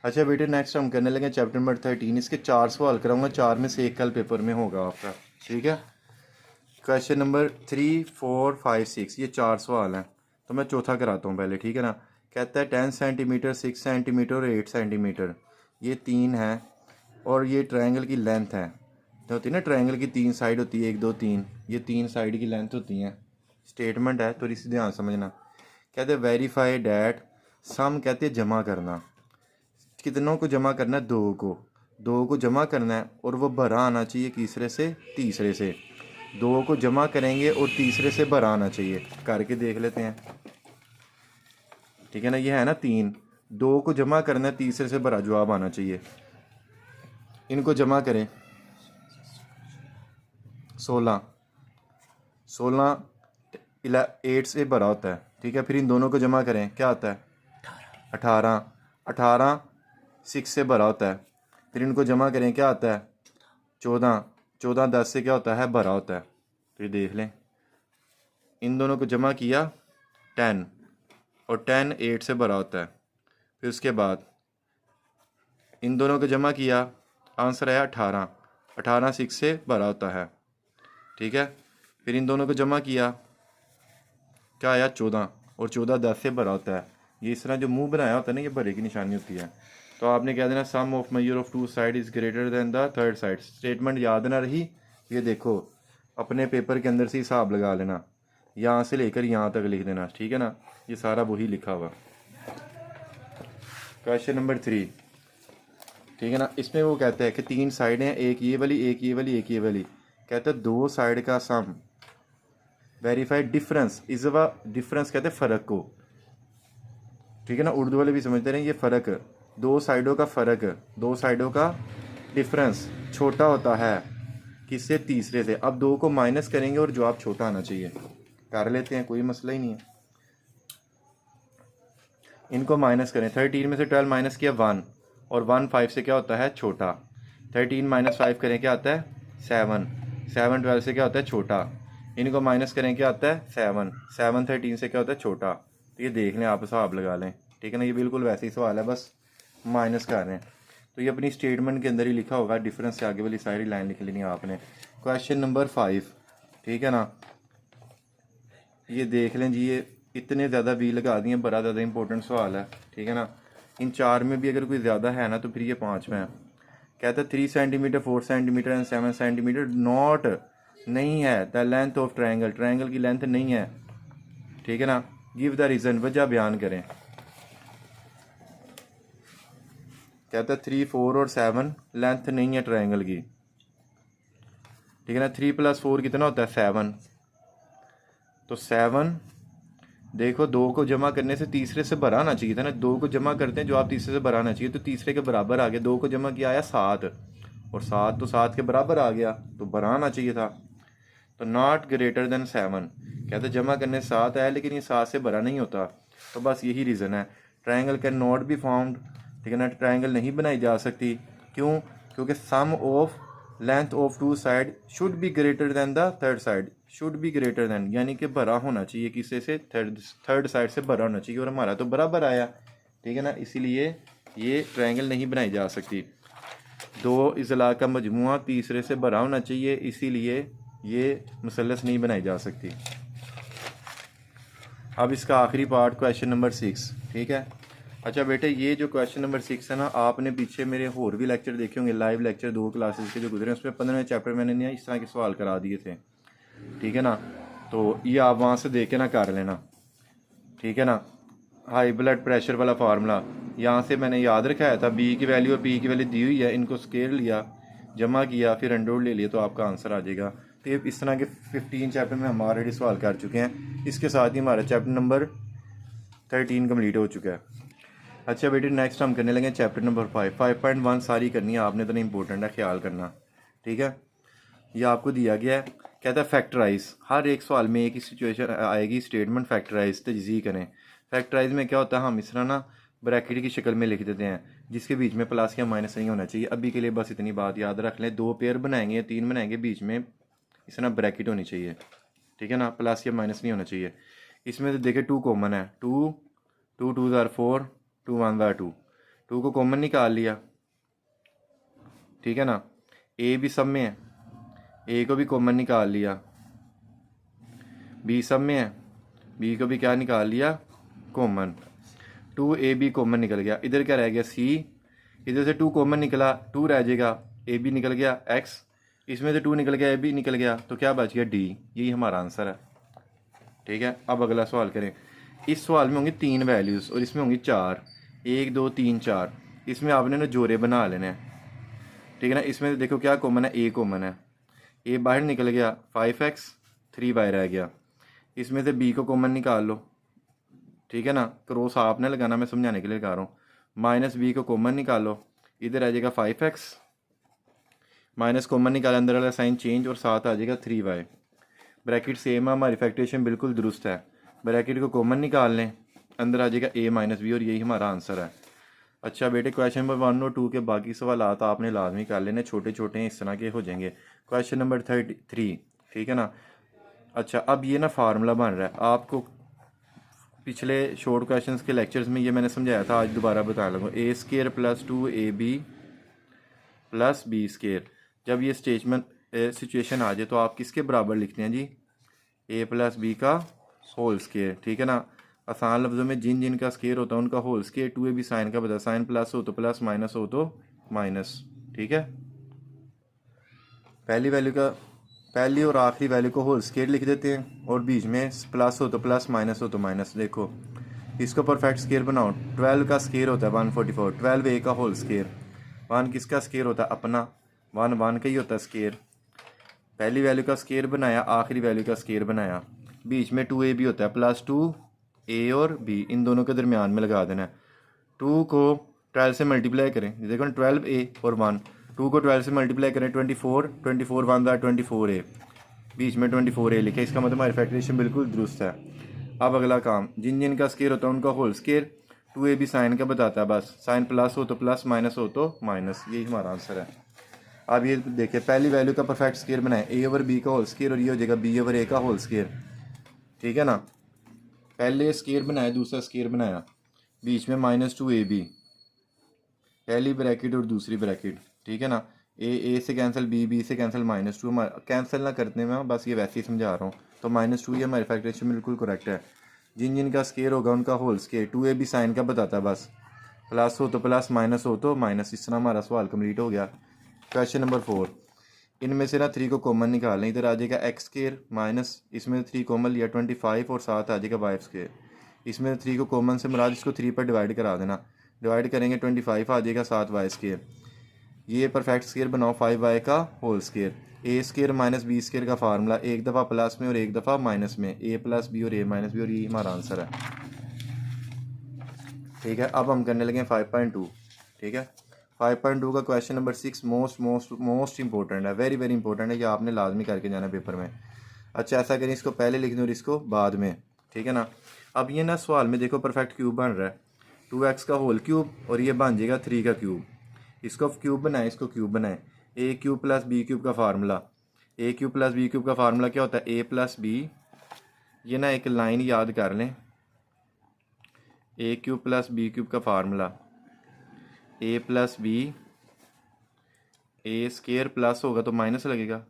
अच्छा बेटे, नेक्स्ट हम करने लगे चैप्टर नंबर 13। इसके 4 सवाल कराऊंगा, 4 में से एक कल पेपर में होगा आपका, ठीक है। क्वेश्चन नंबर 3, 4, 5, 6, ये 4 सवाल हैं। तो मैं चौथा कराता हूँ पहले, ठीक है ना। कहता है 10 सेंटीमीटर, 6 सेंटीमीटर और 8 सेंटीमीटर, ये 3 है, और ये ट्रायंगल की लेंथ है। तो होती है ना, ट्रायंगल की 3 साइड होती है, 1 2 3, ये 3 साइड की लेंथ होती हैं। स्टेटमेंट है, थोड़ी सी ध्यान समझना। कहते हैं वेरीफाई डैट, सम कहते हैं जमा करना। कितनों को जमा करना है? 2 को जमा करना है, और वो भरा आना चाहिए तीसरे से, 2 को जमा करेंगे और तीसरे से भरा आना चाहिए। करके देख लेते हैं, ठीक है ना। ये है ना 3, 2 को जमा करना है, तीसरे से भरा जवाब आना चाहिए। इनको जमा करें, 16 8 से भरा होता है, ठीक है। फिर इन दोनों को जमा करें, क्या आता है? 18 6 से भरा होता है। फिर इनको जमा करें, क्या आता है? 14 10 से क्या होता है? भरा होता है। तो ये देख लें, इन दोनों को जमा किया 10, और 10 8 से भरा होता है। फिर उसके बाद इन दोनों को जमा किया, आंसर आया 18 6 से भरा होता है, ठीक है। फिर इन दोनों को जमा किया, क्या आया? 14, और 14 10 से भरा होता है। ये इस तरह जो मुंह बनाया होता है ना, ये भरे की निशानी होती है। तो आपने क्या देना? Sum of measure of 2 side is greater than the third side. Statement याद ना रही? ये देखो, अपने पेपर के अंदर से हिसाब लगा लेना, यहाँ से लेकर यहाँ तक लिख देना, ठीक है ना। ये सारा वही लिखा हुआ। क्वेश्चन नंबर 3, ठीक है ना। इसमें वो कहता है कि 3 साइडें हैं, एक ये वाली, एक ये वाली, एक ये वाली। कहता है 2 साइड का सम, वेरीफाइड डिफरेंस इज व डिफरेंस, कहते हैं फ़र्क को, ठीक है ना। उर्दू वाले भी समझते रहे, ये फ़र्क, 2 साइडों का फ़र्क, 2 साइडों का डिफरेंस छोटा होता है किससे? तीसरे से। अब 2 को माइनस करेंगे और जवाब छोटा आना चाहिए। कर लेते हैं, कोई मसला ही नहीं है। इनको माइनस करें, 13 में से 12 माइनस किया 1, और 1 5 से क्या होता है? छोटा। 13 - 5 करें, क्या आता है? 7 12 से क्या होता है? छोटा। इनको माइनस करें, क्या आता है? 7 13 से क्या होता है? छोटा। तो ये देख लें, आप हिसाब लगा लें, ठीक है ना। ये बिल्कुल वैसे ही सवाल है, बस माइनस कर रहे हैं। तो ये अपनी स्टेटमेंट के अंदर ही लिखा होगा, डिफरेंस से आगे वाली सारी लाइन लिख लेनी है आपने। क्वेश्चन नंबर 5, ठीक है ना। ये देख लें जी, ये इतने ज़्यादा वी लगा दिए, बड़ा ज़्यादा इंपॉर्टेंट सवाल है, ठीक है ना। इन 4 में भी अगर कोई ज़्यादा है ना, तो फिर ये 5 में है। कहता है 3 centimetre, 4 centimetre and 7 centimetre not, नहीं है the length of triangle, triangle की लेंथ नहीं है, ठीक है ना। गिव द रीज़न, वजह बयान करें। कहता है 3 4 और 7 लेंथ नहीं है ट्रायंगल की, ठीक है ना। 3 + 4 कितना होता है? 7। तो 7, देखो 2 को जमा करने से तीसरे से भरा आना चाहिए था ना। 2 को जमा करते हैं, जो आप तीसरे से भरा आना चाहिए, तो तीसरे के बराबर आ गया। 2 को जमा किया आया 7, और 7 तो 7 के बराबर आ गया, तो भरा आना चाहिए था। तो नॉट ग्रेटर देन 7, कहते जमा करने 7 आया, लेकिन ये 7 से भरा नहीं होता। तो बस यही रीज़न है। Triangle can not be found, ठीक है ना। ट्रायंगल नहीं बनाई जा सकती, क्यों? क्योंकि sum of length of 2 side should be greater than the third side, should be greater than, यानी कि भरा होना चाहिए किससे से? थर्ड साइड से भरा होना चाहिए, और हमारा तो बराबर आया, ठीक है ना। इसीलिए ये ट्रायंगल नहीं बनाई जा सकती। 2 इज़ला का मजमुआ तीसरे से भरा होना चाहिए, इसीलिए ये मुसल्लस नहीं बनाई जा सकती। अब इसका आखिरी पार्ट, क्वेश्चन नंबर 6, ठीक है। अच्छा बेटे, ये जो क्वेश्चन नंबर 6 है ना, आपने पीछे मेरे और भी लेक्चर देखे होंगे, लाइव लेक्चर 2 क्लासेस के जो गुजरे, उसमें 15वें चैप्टर मैंने नहीं इस तरह के सवाल करा दिए थे, ठीक है ना। तो ये आप वहाँ से देख के ना कर लेना, ठीक है ना। हाई ब्लड प्रेशर वाला फार्मूला यहाँ से मैंने याद रखाया था, बी की वैल्यू और पी की वैल्यू दी हुई है, इनको स्केयर लिया, जमा किया, फिर अंडर ले लिया, तो आपका आंसर आ जाएगा। तो ये इस तरह के 15 चैप्टर में हम ऑलरेडी सवाल कर चुके हैं। इसके साथ ही हमारा चैप्टर नंबर 13 कम्प्लीट हो चुका है। अच्छा बेटे, नेक्स्ट हम करने लगे चैप्टर नंबर 5.1 सारी करनी है आपने, तो नहीं इंपॉर्टेंट है, ख्याल करना, ठीक है। ये आपको दिया गया है, कहता है फैक्टराइज। हर एक सवाल में एक ही सिचुएशन आएगी, स्टेटमेंट फैक्टराइज तजज़ी करें। फैक्टराइज में क्या होता है, हम इस तरह ना ब्रैकेट की शक्ल में लिख देते हैं, जिसके बीच में प्लस या माइनस नहीं होना चाहिए। अभी के लिए बस इतनी बात याद रख लें, 2 पेयर बनाएंगे या 3 बनाएंगे, बीच में इस तरह ब्रैकेट होनी चाहिए, ठीक है ना, प्लस या माइनस नहीं होना चाहिए। इसमें तो देखिए 2 कॉमन है, 2 2 2 ज़ार 4, 2 1 ज़ार 2, 2 को कॉमन निकाल लिया, ठीक है ना। ए भी सब में है, ए को भी कॉमन निकाल लिया, बी सब में है, बी को भी क्या निकाल लिया, कॉमन। 2ab कॉमन निकल गया, इधर क्या रह गया, सी, इधर से 2 कॉमन निकला, 2 रह जाएगा, ए बी निकल गया, x, इसमें से 2 निकल गया, ए बी निकल गया, तो क्या बच गया, डी। यही हमारा आंसर है, ठीक है। अब अगला सवाल करें। इस सवाल में होंगी 3 वैल्यूज़ और इसमें होंगी 4, 1 2 3 4। इसमें आपने ना जोड़े बना लेने हैं, ठीक है ना। इसमें देखो क्या कॉमन है, ए कॉमन है, ए बाहर निकल गया, 5x 3y रह गया। इसमें से बी को कॉमन निकाल लो, ठीक है ना, क्रॉस आपने लगाना, मैं समझाने के लिए लगा रहा हूँ। माइनस बी को कॉमन निकालो, इधर आ जाएगा 5x, माइनस कॉमन निकाला, अंदर वाला साइन चेंज, और साथ आ जाएगा 3y। ब्रैकेट सेम है, हमारी फैक्टरेशन बिल्कुल दुरुस्त है। ब्रैकेट को कॉमन निकाल लें, अंदर आ जाएगा a माइनस बी, और यही हमारा आंसर है। अच्छा बेटे, क्वेश्चन नंबर 1 और 2 के बाकी सवाल आपने लाजमी कर लेने, छोटे छोटे हैं, इस तरह के हो जाएंगे। क्वेश्चन नंबर 33, ठीक है ना। अच्छा, अब ये ना फार्मूला बन रहा है, आपको पिछले शॉर्ट क्वेश्चंस के लेक्चर्स में ये मैंने समझाया था, आज दोबारा बता लूँगा। A square plus 2ab plus B square. जब ये स्टेटमेंट सिचुएशन आ जाए तो आप किसके बराबर लिखते हैं जी, ए प्लस बी का होल स्केयर, ठीक है ना। आसान लफ्ज़ों में जिन जिन का स्केयर होता है उनका होल स्केयर। 2ab साइन का बता, साइन प्लस हो तो प्लस, माइनस हो तो माइनस, ठीक है। पहली और आखिरी वैल्यू को होल स्केयर लिख देते हैं, और बीच में प्लस हो तो प्लस, माइनस हो तो माइनस। देखो इसको परफेक्ट स्केयर बनाओ। 12 का स्केयर होता है 144, 12 ए का होल स्केयर। 1 किसका स्केयर होता है, अपना, 1 1 का ही होता है स्केयर। पहली वैल्यू का स्केयर बनाया, आखिरी वैल्यू का स्केयर बनाया, बीच में 2a भी होता है, प्लस 2a और b, इन दोनों के दरमियान में लगा देना है। 2 को 12 से मल्टीप्लाई करें, देखो 12a और 1, 2 को 12 से मल्टीप्लाई करें, 24, 24 1 24a, बीच में 24a लिखे, इसका मतलब हमारी फैक्टरेशन बिल्कुल दुरुस्त है। अब अगला काम, जिन जिन का स्केयर होता है उनका होल स्केयर। 2ab साइन का बताता है, बस साइन प्लस हो तो प्लस, माइनस हो तो माइनस, यही हमारा आंसर है। अब ये देखिए, पहली वैल्यू का परफेक्ट स्केयर बनाए, ए ओवर बी का होल स्केयर, और ये हो जाएगा बी ओवर ए का होल स्केयर, ठीक है ना। पहले स्केयर बनाया, दूसरा स्केयर बनाया, बीच में -2ab, पहली ब्रैकेट और दूसरी ब्रैकेट, ठीक है ना। ए से कैंसिल, बी से कैंसिल, -2 कैंसिल ना करने में, बस ये वैसे ही समझा रहा हूँ। तो -2 ये हमारी फैक्टरेशन बिल्कुल करेक्ट है। जिन जिन का स्केयर होगा उनका होल स्केयर। 2ab साइन का बताता है, बस प्लस हो तो प्लस, माइनस हो तो माइनस। इस तरह हमारा सवाल कंप्लीट हो गया। क्वेश्चन नंबर 4, इनमें से ना 3 को कॉमन निकालें, इधर आ जाएगा एक्स स्केयर माइनस, इसमें 3 कॉमन लिया 25, और साथ आ जाएगा वाई स्केयर। इसमें 3 को कॉमन से मुराद इसको 3 पर डिवाइड करा देना, डिवाइड करेंगे 25 आ जाएगा, साथ वाई स्केयर। ये परफेक्ट स्केयर बनाओ 5y का होल स्केयर। ए स्केयर माइनस बी स्केयर का फार्मूला, एक दफ़ा प्लस में और एक दफ़ा माइनस में, ए प्लस बी और ए माइनस बी, और ये हमारा आंसर है, ठीक है। अब हम करने लगे 5.2, ठीक है। 5.2 का क्वेश्चन नंबर 6 मोस्ट इंपॉर्टेंट है, वेरी वेरी इंपॉर्टेंट है, ये आपने लाजमी करके जाना पेपर में। अच्छा, ऐसा करें, इसको पहले लिख दें और इसको बाद में, ठीक है ना। अब ये ना सवाल में देखो परफेक्ट क्यूब बन रहा है, 2x का होल क्यूब, और ये बन जाएगा 3 का क्यूब। इसको क्यूब बनाए, इसको क्यूब बनाए। ए क्यूब प्लस बी क्यूब का फार्मूला, ए क्यूब प्लस बी क्यूब का फार्मूला क्या होता है, ए प्लस बी। ये ना एक लाइन याद कर लें, a cube plus b cube का formula, a plus b, a square plus होगा तो माइनस लगेगा,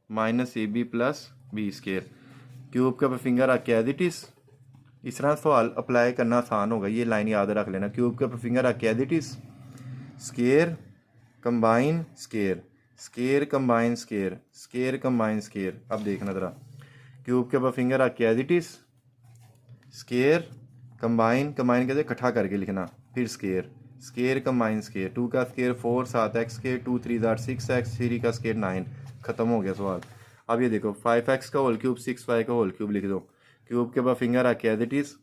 minus a B plus B square. Cube का फिंगर रख के एज इट इज़, इस तरह सवाल अप्लाई करना आसान होगा, ये लाइन याद रख लेना। क्यूब के ऊपर फिंगर रख के as it is square combine square, square combine square, square combine square. अब देखना ज़रा, क्यूब के ऊपर फिंगर रख के as it is square combine, combine कहते इकट्ठा करके लिखना, फिर स्केयर, स्केयर कंबाइन स्केयर। 2 का स्केयर 4 7 एक्स स्केयर, 2 3 ज़ार 6 एक्स, 3 का स्केयर 9। ख़त्म हो गया सवाल। अब ये देखो 5x का होल क्यूब 6y का होल क्यूब लिख दो। क्यूब के ऊपर फिंगर रख के as it is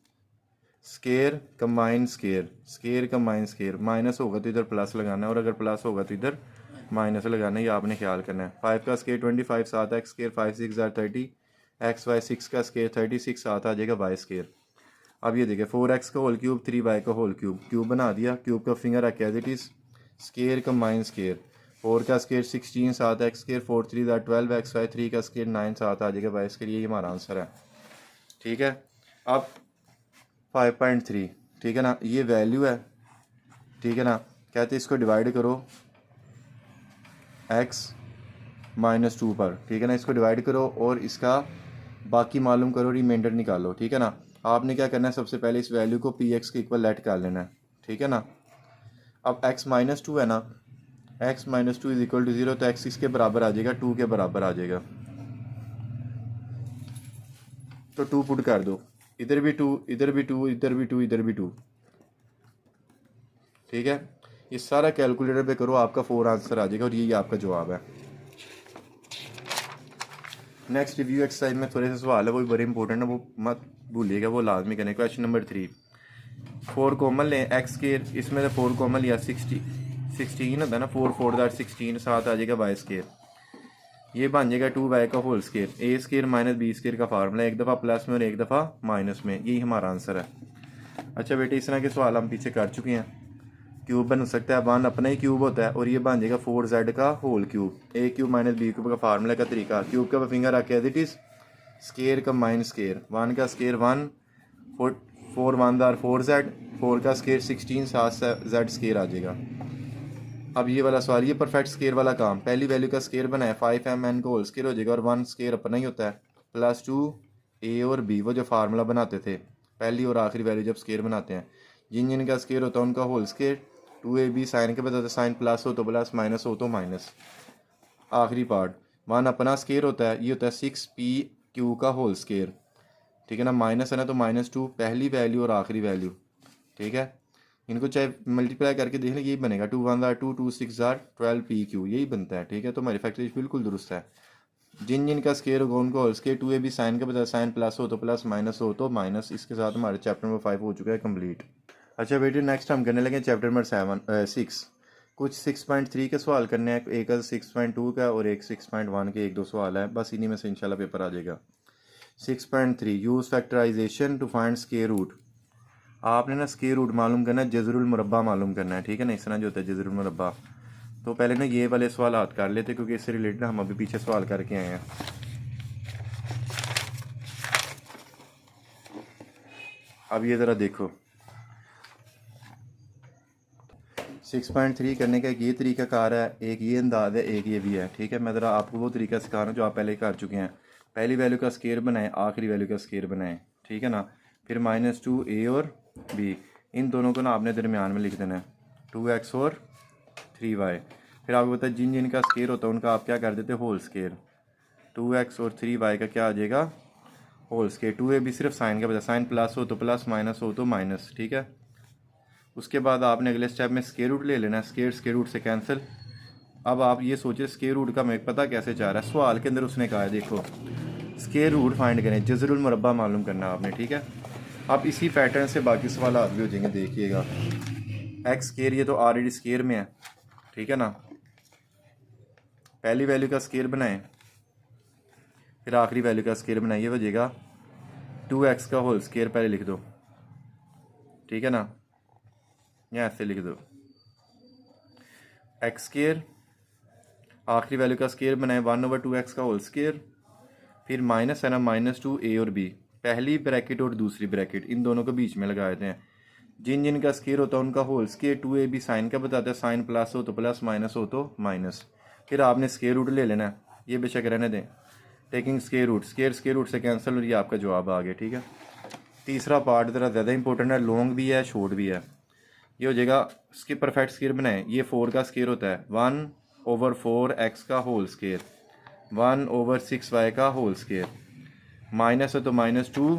square combine square, square combine square. Minus होगा तो इधर प्लस लगाना है और अगर प्लस होगा तो इधर माइनस लगाना है, ये आपने ख्याल करना है। 5 का स्केयर 25 7 एक्स स्केयर, 5 6 ज़ार 30 एक्स वाई, 6 का स्केयर 36 साथ आ जाएगा वाई स्केयर। अब ये देखिए 4x का होल क्यूब 3y का होल क्यूब, क्यूब बना दिया। क्यूब का फिंगर रख as it is square combine square. 4 का स्केयर 16 7 एक्स स्केयर, 4 3 ज़ार 12 एक्स वाई, 3 का स्केयर 9 साथ आ जाएगा वाई स्केयर। ये हमारा आंसर है, ठीक है। अब 5.3, ठीक है ना, ये वैल्यू है, ठीक है ना। कहते हैं इसको डिवाइड करो x -2 पर, ठीक है ना। इसको डिवाइड करो और इसका बाकी मालूम करो, रिमाइंडर निकालो, ठीक है ना। आपने क्या करना है, सबसे पहले इस वैल्यू को px के इक्वल लेट कर लेना है, ठीक है ना। अब x -2 है ना, x -2 इज इक्वल टू 0, तो x इसके बराबर आ जाएगा, 2 के बराबर आ जाएगा, तो 2 पुट कर दो। इधर भी 2, इधर भी 2, इधर भी 2, इधर भी 2, ठीक है। ये सारा कैलकुलेटर पे करो, आपका 4 आंसर आ जाएगा और यही आपका जवाब है। नेक्स्ट रिव्यू एक्सरसाइज में थोड़े से सवाल है, वो भी बड़े इंपॉर्टेंट है, वो मत भूलिएगा, वो लाजमी करने। क्वेश्चन नंबर 3, 4 कॉमन लें एक्स के, इसमें से 4 कॉमन लिया 16 होता है ना, 4 4 ज़ार 16 साथ आ जाएगा वाई स्केयर। ये बन जाएगा 2y का होल स्केयर, ए स्केयर माइनस बी स्केयर का फार्मूला, एक दफ़ा प्लस में और एक दफ़ा माइनस में, यही हमारा आंसर है। अच्छा बेटे, इस तरह के सवाल हम पीछे कर चुके हैं। क्यूब बन सकता है, 1 अपना ही क्यूब होता है और ये बन जाएगा 4z का whole cube, a cube minus b cube का फार्मूला का तरीका। क्यूब के ऊपर फिंगर रख के as it is square combine square, 1 का स्केयर 1, 4 1 ज़ार 4z, 4 का स्केयर 16 साथ z स्केयर आ जाएगा। अब ये वाला सवाल, ये परफेक्ट स्केयर वाला काम, पहली वैल्यू का स्केयर बनाए 5mn का होल स्केयर हो जाएगा और 1 स्केयर अपना ही होता है, प्लस 2 a और b, वो जो फार्मूला बनाते थे पहली और आखिरी वैल्यू जब स्केयर बनाते हैं, जिन जिनका स्केयर होता है उनका होल स्केयर, 2ab साइन के बजाय साइन प्लस हो तो प्लस, माइनस हो तो माइनस। आखिरी पार्ट 1 अपना स्केयर होता है, ये होता है 6pq का होल स्केयर, ठीक है ना। माइनस है ना, तो -2 पहली वैल्यू और आखिरी वैल्यू, ठीक है। इनको चाहे मल्टीप्लाई करके देख लें, यही बनेगा, 2 1 ज़ार 2, 2 6 ज़ार 12pq, यही बनता है, ठीक है। तो हमारी फैक्टराइज बिल्कुल दुरुस्त है। जिन जिन का स्केयर होगा उनको होल स्केयर, 2ab साइन के बजाय साइन प्लस हो तो प्लस, माइनस हो तो माइनस। इसके साथ हमारे चैप्टर नंबर 5 हो चुका है कंप्लीट। अच्छा बेटे, नेक्स्ट हम करने लगे चैप्टर नंबर 6। कुछ 6.3 के सवाल करने हैं, एक 6.2 का और एक 6.1 के, 1-2 सवाल है बस, इन्हीं में से इंशाल्लाह पेपर आ जाएगा। 6.3 use factorisation to find square root. आपने ना स्केयर रूट मालूम करना है, जज़रुल मुरब्बा मालूम करना है, ठीक है ना। इस तरह जो होता है जज़रुल मुरब्बा, तो पहले ना ये वाले सवाल हाथ कर लेते क्योंकि इससे रिलेटेड हम अभी पीछे सवाल करके आए हैं। अब ये ज़रा देखो, 6.3 करने का एक ये तरीका कार है, एक ये अंदाज है, एक ये भी है, ठीक है। मैं ज़रा आपको वो तरीका सिखा रहा हूँ जो आप पहले कर चुके हैं। पहली वैल्यू का स्केयर बनाएं, आखिरी वैल्यू का स्केयर बनाएं, ठीक है ना। फिर -2 a और b, इन दोनों को ना आपने दरमियान में लिख देना है, 2x और 3y। फिर आपको पता है जिन जिन का स्केयर होता है उनका आप क्या कर देते हैं, होल स्केयर। 2x और 3y का क्या आ जाएगा, होल स्केयर। 2ab सिर्फ साइन का बता, साइन प्लस हो तो प्लस, माइनस हो तो माइनस, ठीक है। उसके बाद आपने अगले स्टेप में स्केयर रूट ले लेना है, स्केयर रूट से कैंसिल। अब आप ये सोचिए स्केयर रूट का मैं पता कैसे चाह रहा है, सवाल के अंदर उसने कहा है देखो स्केयर रूट फाइंड करें, जज़रुल मुरब्बा मालूम करना आपने, ठीक है। अब इसी पैटर्न से बाकी सवाल भी हो जाएंगे, देखिएगा। एक्स स्केयर ये तो ऑलरेडी स्केयर में है, ठीक है ना। पहली वैल्यू का स्केयर बनाएं, फिर आखिरी वैल्यू का स्केयर बनाइए, हो जाएगा 2x का होल स्केयर, पहले लिख दो, ठीक है ना, या ऐसे लिख दो एक्स स्केयर, आखिरी वैल्यू का स्केयर बनाए 1/2x का होल स्केयर, फिर माइनस है ना, -2 a और b, पहली ब्रैकेट और दूसरी ब्रैकेट इन दोनों को बीच में लगा देते हैं। जिन जिन का स्केयर होता है उनका होल स्केयर, 2ab साइन का बताता है, साइन प्लस हो तो प्लस, माइनस हो तो माइनस। फिर आपने स्केयर रूट ले लेना है, ये बेशक रहने दें, taking square root, square root से कैंसिल और ये आपका जवाब आ गया, ठीक है। तीसरा पार्ट ज़रा ज़्यादा इंपॉर्टेंट है, लॉन्ग भी है शॉर्ट भी है। ये हो जाएगा, इसकी परफेक्ट स्केयर बनाएं। ये 4 का स्केयर होता है 1/4 x का होल स्केयर, 1/6 y का होल स्केयर, माइनस है तो -2,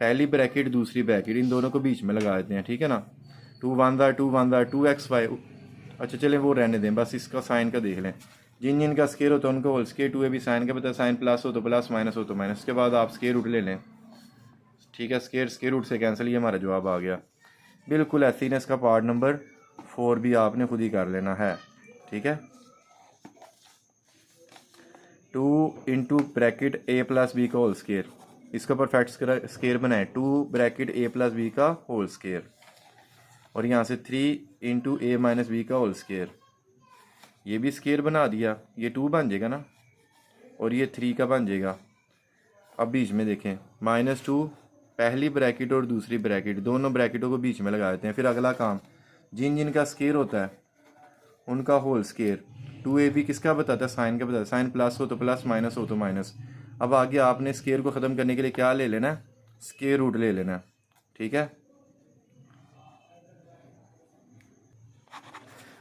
पहली ब्रैकेट दूसरी ब्रैकेट, इन दोनों को बीच में लगा देते हैं, ठीक है ना। 2 1 2 1 2xy। अच्छा चलें वो रहने दें, बस इसका साइन का देख लें। जिन जिन का स्केयर होता है उनका होल स्केयर, 2 भी साइन का पता है, साइन प्लस हो तो प्लस, माइनस हो तो माइनस। उसके बाद आप स्केयर रूट ले लें, ठीक है। स्केयर रूट से कैंसिल, ये हमारा जवाब आ गया। बिल्कुल ऐसे ही इसका पार्ट नंबर 4 भी आपने खुद ही कर लेना है, ठीक है। 2 into bracket a plus b का होल स्केयर, इसका परफेक्ट स्केयर बनाए 2 ब्रैकेट a प्लस बी का होल स्केयर, और यहाँ से 3 इंटू a माइनस बी का होल स्केयर, ये भी स्केयर बना दिया, ये 2 बन जाएगा ना, और ये 3 का बन जाएगा। अब बीच में देखें -2, पहली ब्रैकेट और दूसरी ब्रैकेट, दोनों ब्रैकेटों को बीच में लगा देते हैं। फिर अगला काम, जिन जिन का स्केयर होता है उनका होल स्केयर, 2ab किसका बताता है, साइन का बताता है, साइन प्लस हो तो प्लस, माइनस हो तो माइनस। अब आगे आपने स्केयर को ख़त्म करने के लिए क्या ले लेना है, स्केयर रूट ले लेना है, ठीक है।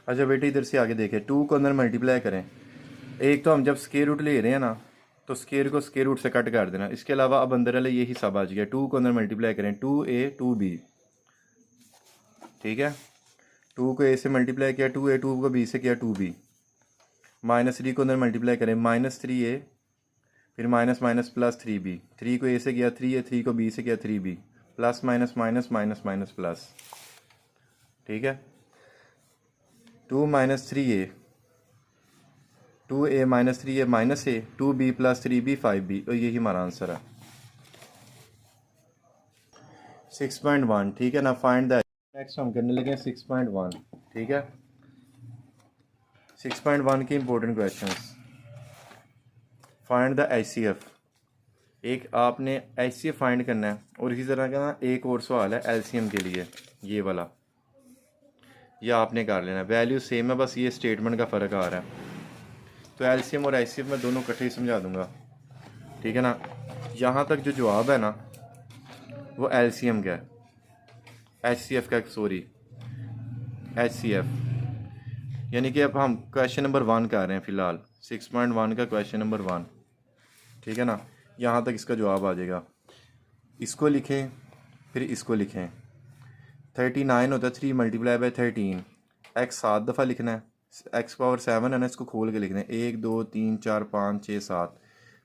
अच्छा बेटे इधर से आगे देखें, 2 को अंदर मल्टीप्लाई करें। एक तो हम जब स्केयर रूट ले रहे हैं ना, तो स्केयर को स्केयर रूट से कट कर देना। इसके अलावा अब अंदर वाले ये हिस्सा बच गया, 2 को अंदर मल्टीप्लाई करें, 2a 2b, ठीक है। 2 को a से मल्टीप्लाई किया 2a, 2 को b से किया 2b, -3 को अंदर मल्टीप्लाई करें, -3a, फिर माइनस माइनस प्लस 3b, 3 को a से किया 3a, 3 को b से किया 3b, plus minus minus minus minus plus, ठीक है। 2 -3a, 2a -3a minus a, 2b plus 3b 5b, और यही हमारा आंसर है 6.1, ठीक है ना। फाइंड द, नेक्स्ट हम करने लगे 6.1, ठीक है। 6.1 के important questions. Find the HCF, एक आपने HCF फाइंड करना है, और इसी तरह का एक और सवाल है LCM के लिए, ये वाला, यह आपने कर लेना। वैल्यू सेम है, बस ये स्टेटमेंट का फ़र्क आ रहा है। तो LCM और HCF मैं दोनों इकट्ठे ही समझा दूंगा, ठीक है ना। यहाँ तक जो जवाब है ना वो LCM का है, HCF का सॉरी HCF, यानी कि अब हम क्वेश्चन नंबर 1 कर रहे हैं फ़िलहाल, 6.1 का क्वेश्चन नंबर 1, ठीक है ना। यहाँ तक इसका जवाब आ जाएगा। इसको लिखें फिर इसको लिखें, 39 होता है 3 × 13, x 7 दफ़ा लिखना है, x पावर 7 है ना, इसको खोल के लिखना है 1 2 3 4 5 6 7,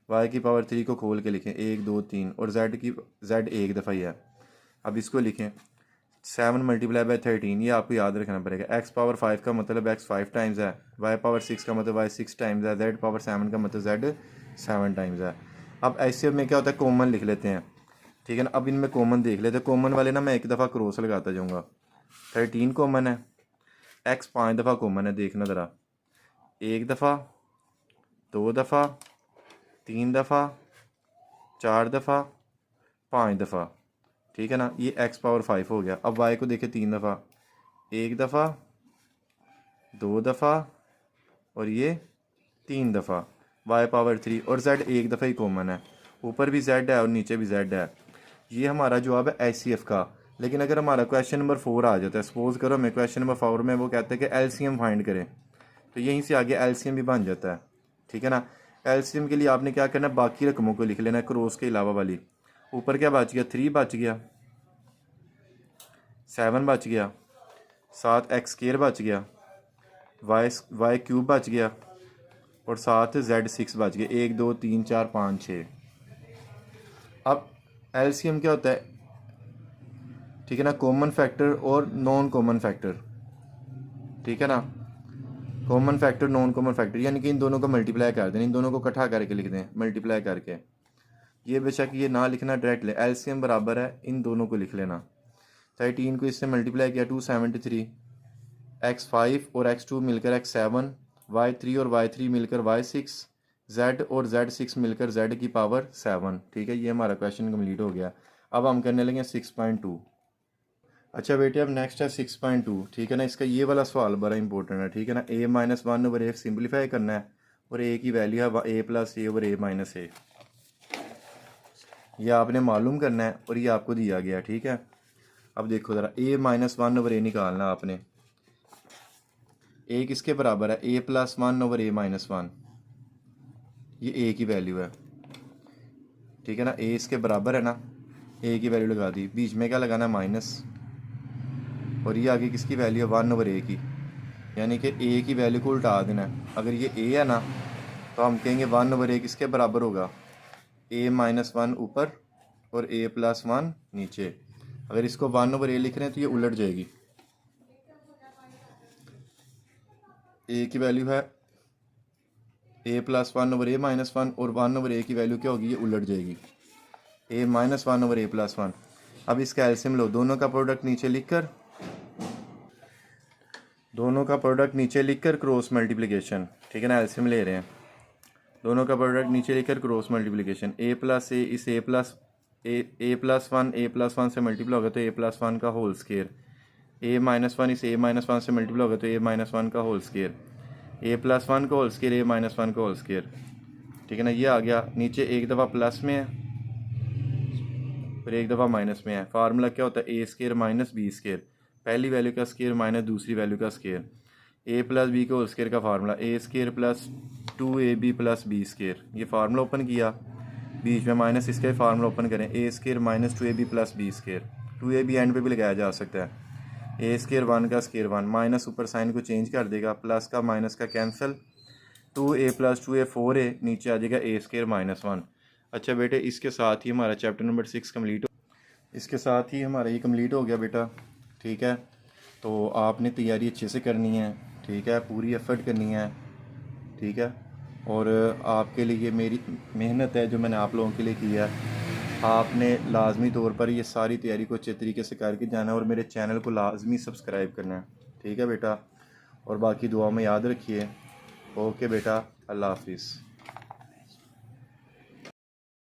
y की पावर 3 को खोल के लिखें 1 2 3, और z एक दफ़ा ही है। अब इसको लिखें 7 × 13, ये आपको याद रखना पड़ेगा। x पावर 5 का मतलब x 5 टाइम्स है, y पावर 6 का मतलब y 6 टाइम्स है, z पावर 7 का मतलब z 7 टाइम्स है। अब ऐसे में क्या होता है, कॉमन लिख लेते हैं, ठीक है ना। अब इनमें कॉमन देख लेते हैं, कॉमन वाले ना मैं एक दफ़ा क्रॉस लगाता जाऊँगा। 13 कॉमन है, x 5 दफ़ा कॉमन है, देखना ज़रा, 1 दफ़ा, 2 दफ़ा, 3 दफ़ा, 4 दफ़ा, 5 दफ़ा, ठीक है ना। ये x पावर 5 हो गया। अब y को देखें 3 दफ़ा, 1 दफ़ा, 2 दफ़ा, और ये 3 दफ़ा, y पावर 3, और z एक दफ़ा ही कॉमन है, ऊपर भी z है और नीचे भी z है। ये हमारा जवाब है HCF का। लेकिन अगर हमारा क्वेश्चन नंबर 4 आ जाता है, सपोज करो हमें क्वेश्चन नंबर 4 में वो कहते हैं कि LCM फाइंड करें, तो यहीं से आगे LCM भी बन जाता है, ठीक है ना। LCM के लिए आपने क्या करना है, बाकी रकमों को लिख लेना है क्रॉस के अलावा वाली। ऊपर क्या बच गया, 3 बच गया, 7 बच गया, 7x² बच गया, y क्यूब बच गया, और 7z6 बच गया, 1 2 3 4 5 6। अब LCM क्या होता है, ठीक है ना, कॉमन फैक्टर और नॉन कॉमन फैक्टर, ठीक है ना। Common factor non common factor, यानी कि इन दोनों को मल्टीप्लाई कर दें, इन दोनों को इकट्ठा करके लिख दें मल्टीप्लाई करके। ये बेशक ये ना लिखना, डायरेक्ट ले, LCM बराबर है इन दोनों को लिख लेना। 13 को इससे मल्टीप्लाई किया 273, x5 और x2 मिलकर x7, y3 और y3 मिलकर y6, z और z6 मिलकर z की पावर 7, ठीक है। ये हमारा क्वेश्चन कंप्लीट हो गया। अब हम करने लगे 6.2। अच्छा बेटे अब नेक्स्ट है 6.2, ठीक है ना। इसका ये वाला सवाल बड़ा इंपॉर्टेंट है, ठीक है ना। a-1/a सिंप्लीफाई करना है, और a की वैल्यू है a + a/a-a। ये आपने मालूम करना है और ये आपको दिया गया, ठीक है। अब देखो ज़रा, a माइनस वन ओवर ए निकालना आपने। ए किसके बराबर है, a plus one over A minus one, ये a की वैल्यू है, ठीक है ना। a इसके बराबर है ना, a की वैल्यू लगा दी, बीच में क्या लगाना है, माइनस, और ये आगे किसकी वैल्यू है, वन ओवर ए की, यानी कि a की वैल्यू को उल्टा देना है। अगर ये a है ना तो हम कहेंगे वन ओवर ए किसके बराबर होगा, a माइनस वन ऊपर और a प्लस वन नीचे। अगर इसको वन ओवर ए लिख रहे हैं तो ये उलट जाएगी, a की वैल्यू है a plus one over A minus one और वन ओवर ए की वैल्यू क्या होगी, ये उलट जाएगी, a minus one over A plus one. अब इसका एलसीएम लो, दोनों का प्रोडक्ट नीचे लिखकर, दोनों का प्रोडक्ट नीचे लिखकर क्रॉस मल्टीप्लिकेशन, ठीक है ना। एलसीएम ले रहे हैं, दोनों का प्रोडक्ट नीचे लिखकर cross multiplication, a plus A इस a प्लस वन से मल्टीप्लाई होगा तो a प्लस वन का whole square, a minus one इस a माइनस वन से मल्टीप्लाई होगा तो a माइनस वन का whole square, a plus one का whole square, a minus one का होल स्केयर, ठीक है ना। ये आ गया, नीचे एक दफ़ा प्लस में है फिर एक दफ़ा माइनस में है। फार्मूला क्या होता है, A square minus B square, पहली वैल्यू का स्केयर माइनस दूसरी वैल्यू का स्केयर। ए प्लस बी के होल स्केयर का formula A square plus two A B plus B square. ये फार्मूला ओपन किया, बीच में माइनस, इसका फार्मूला ओपन करें, A square minus two A B plus B square. Two A B end पे भी लगाया जा सकता है। ए स्केयर वन का स्केयर वन, माइनस ऊपर साइन को चेंज कर देगा, प्लस का माइनस का cancel, two A plus two A four A, नीचे आ जाएगा ए स्केयर माइनस वन। अच्छा बेटे, इसके साथ ही हमारा चैप्टर नंबर 6 कम्प्लीट, इसके साथ ही हमारा ये कम्प्लीट हो गया बेटा, ठीक है। तो आपने तैयारी अच्छे से करनी है, ठीक है, पूरी एफर्ट करनी है, ठीक है। और आपके लिए मेरी मेहनत है जो मैंने आप लोगों के लिए किया है, आपने लाजमी तौर पर ये सारी तैयारी को अच्छे तरीके से करके जाना है और मेरे चैनल को लाजमी सब्सक्राइब करना है, ठीक है बेटा। और बाकी दुआ में याद रखिए। ओके बेटा, अल्लाह हाफिज़।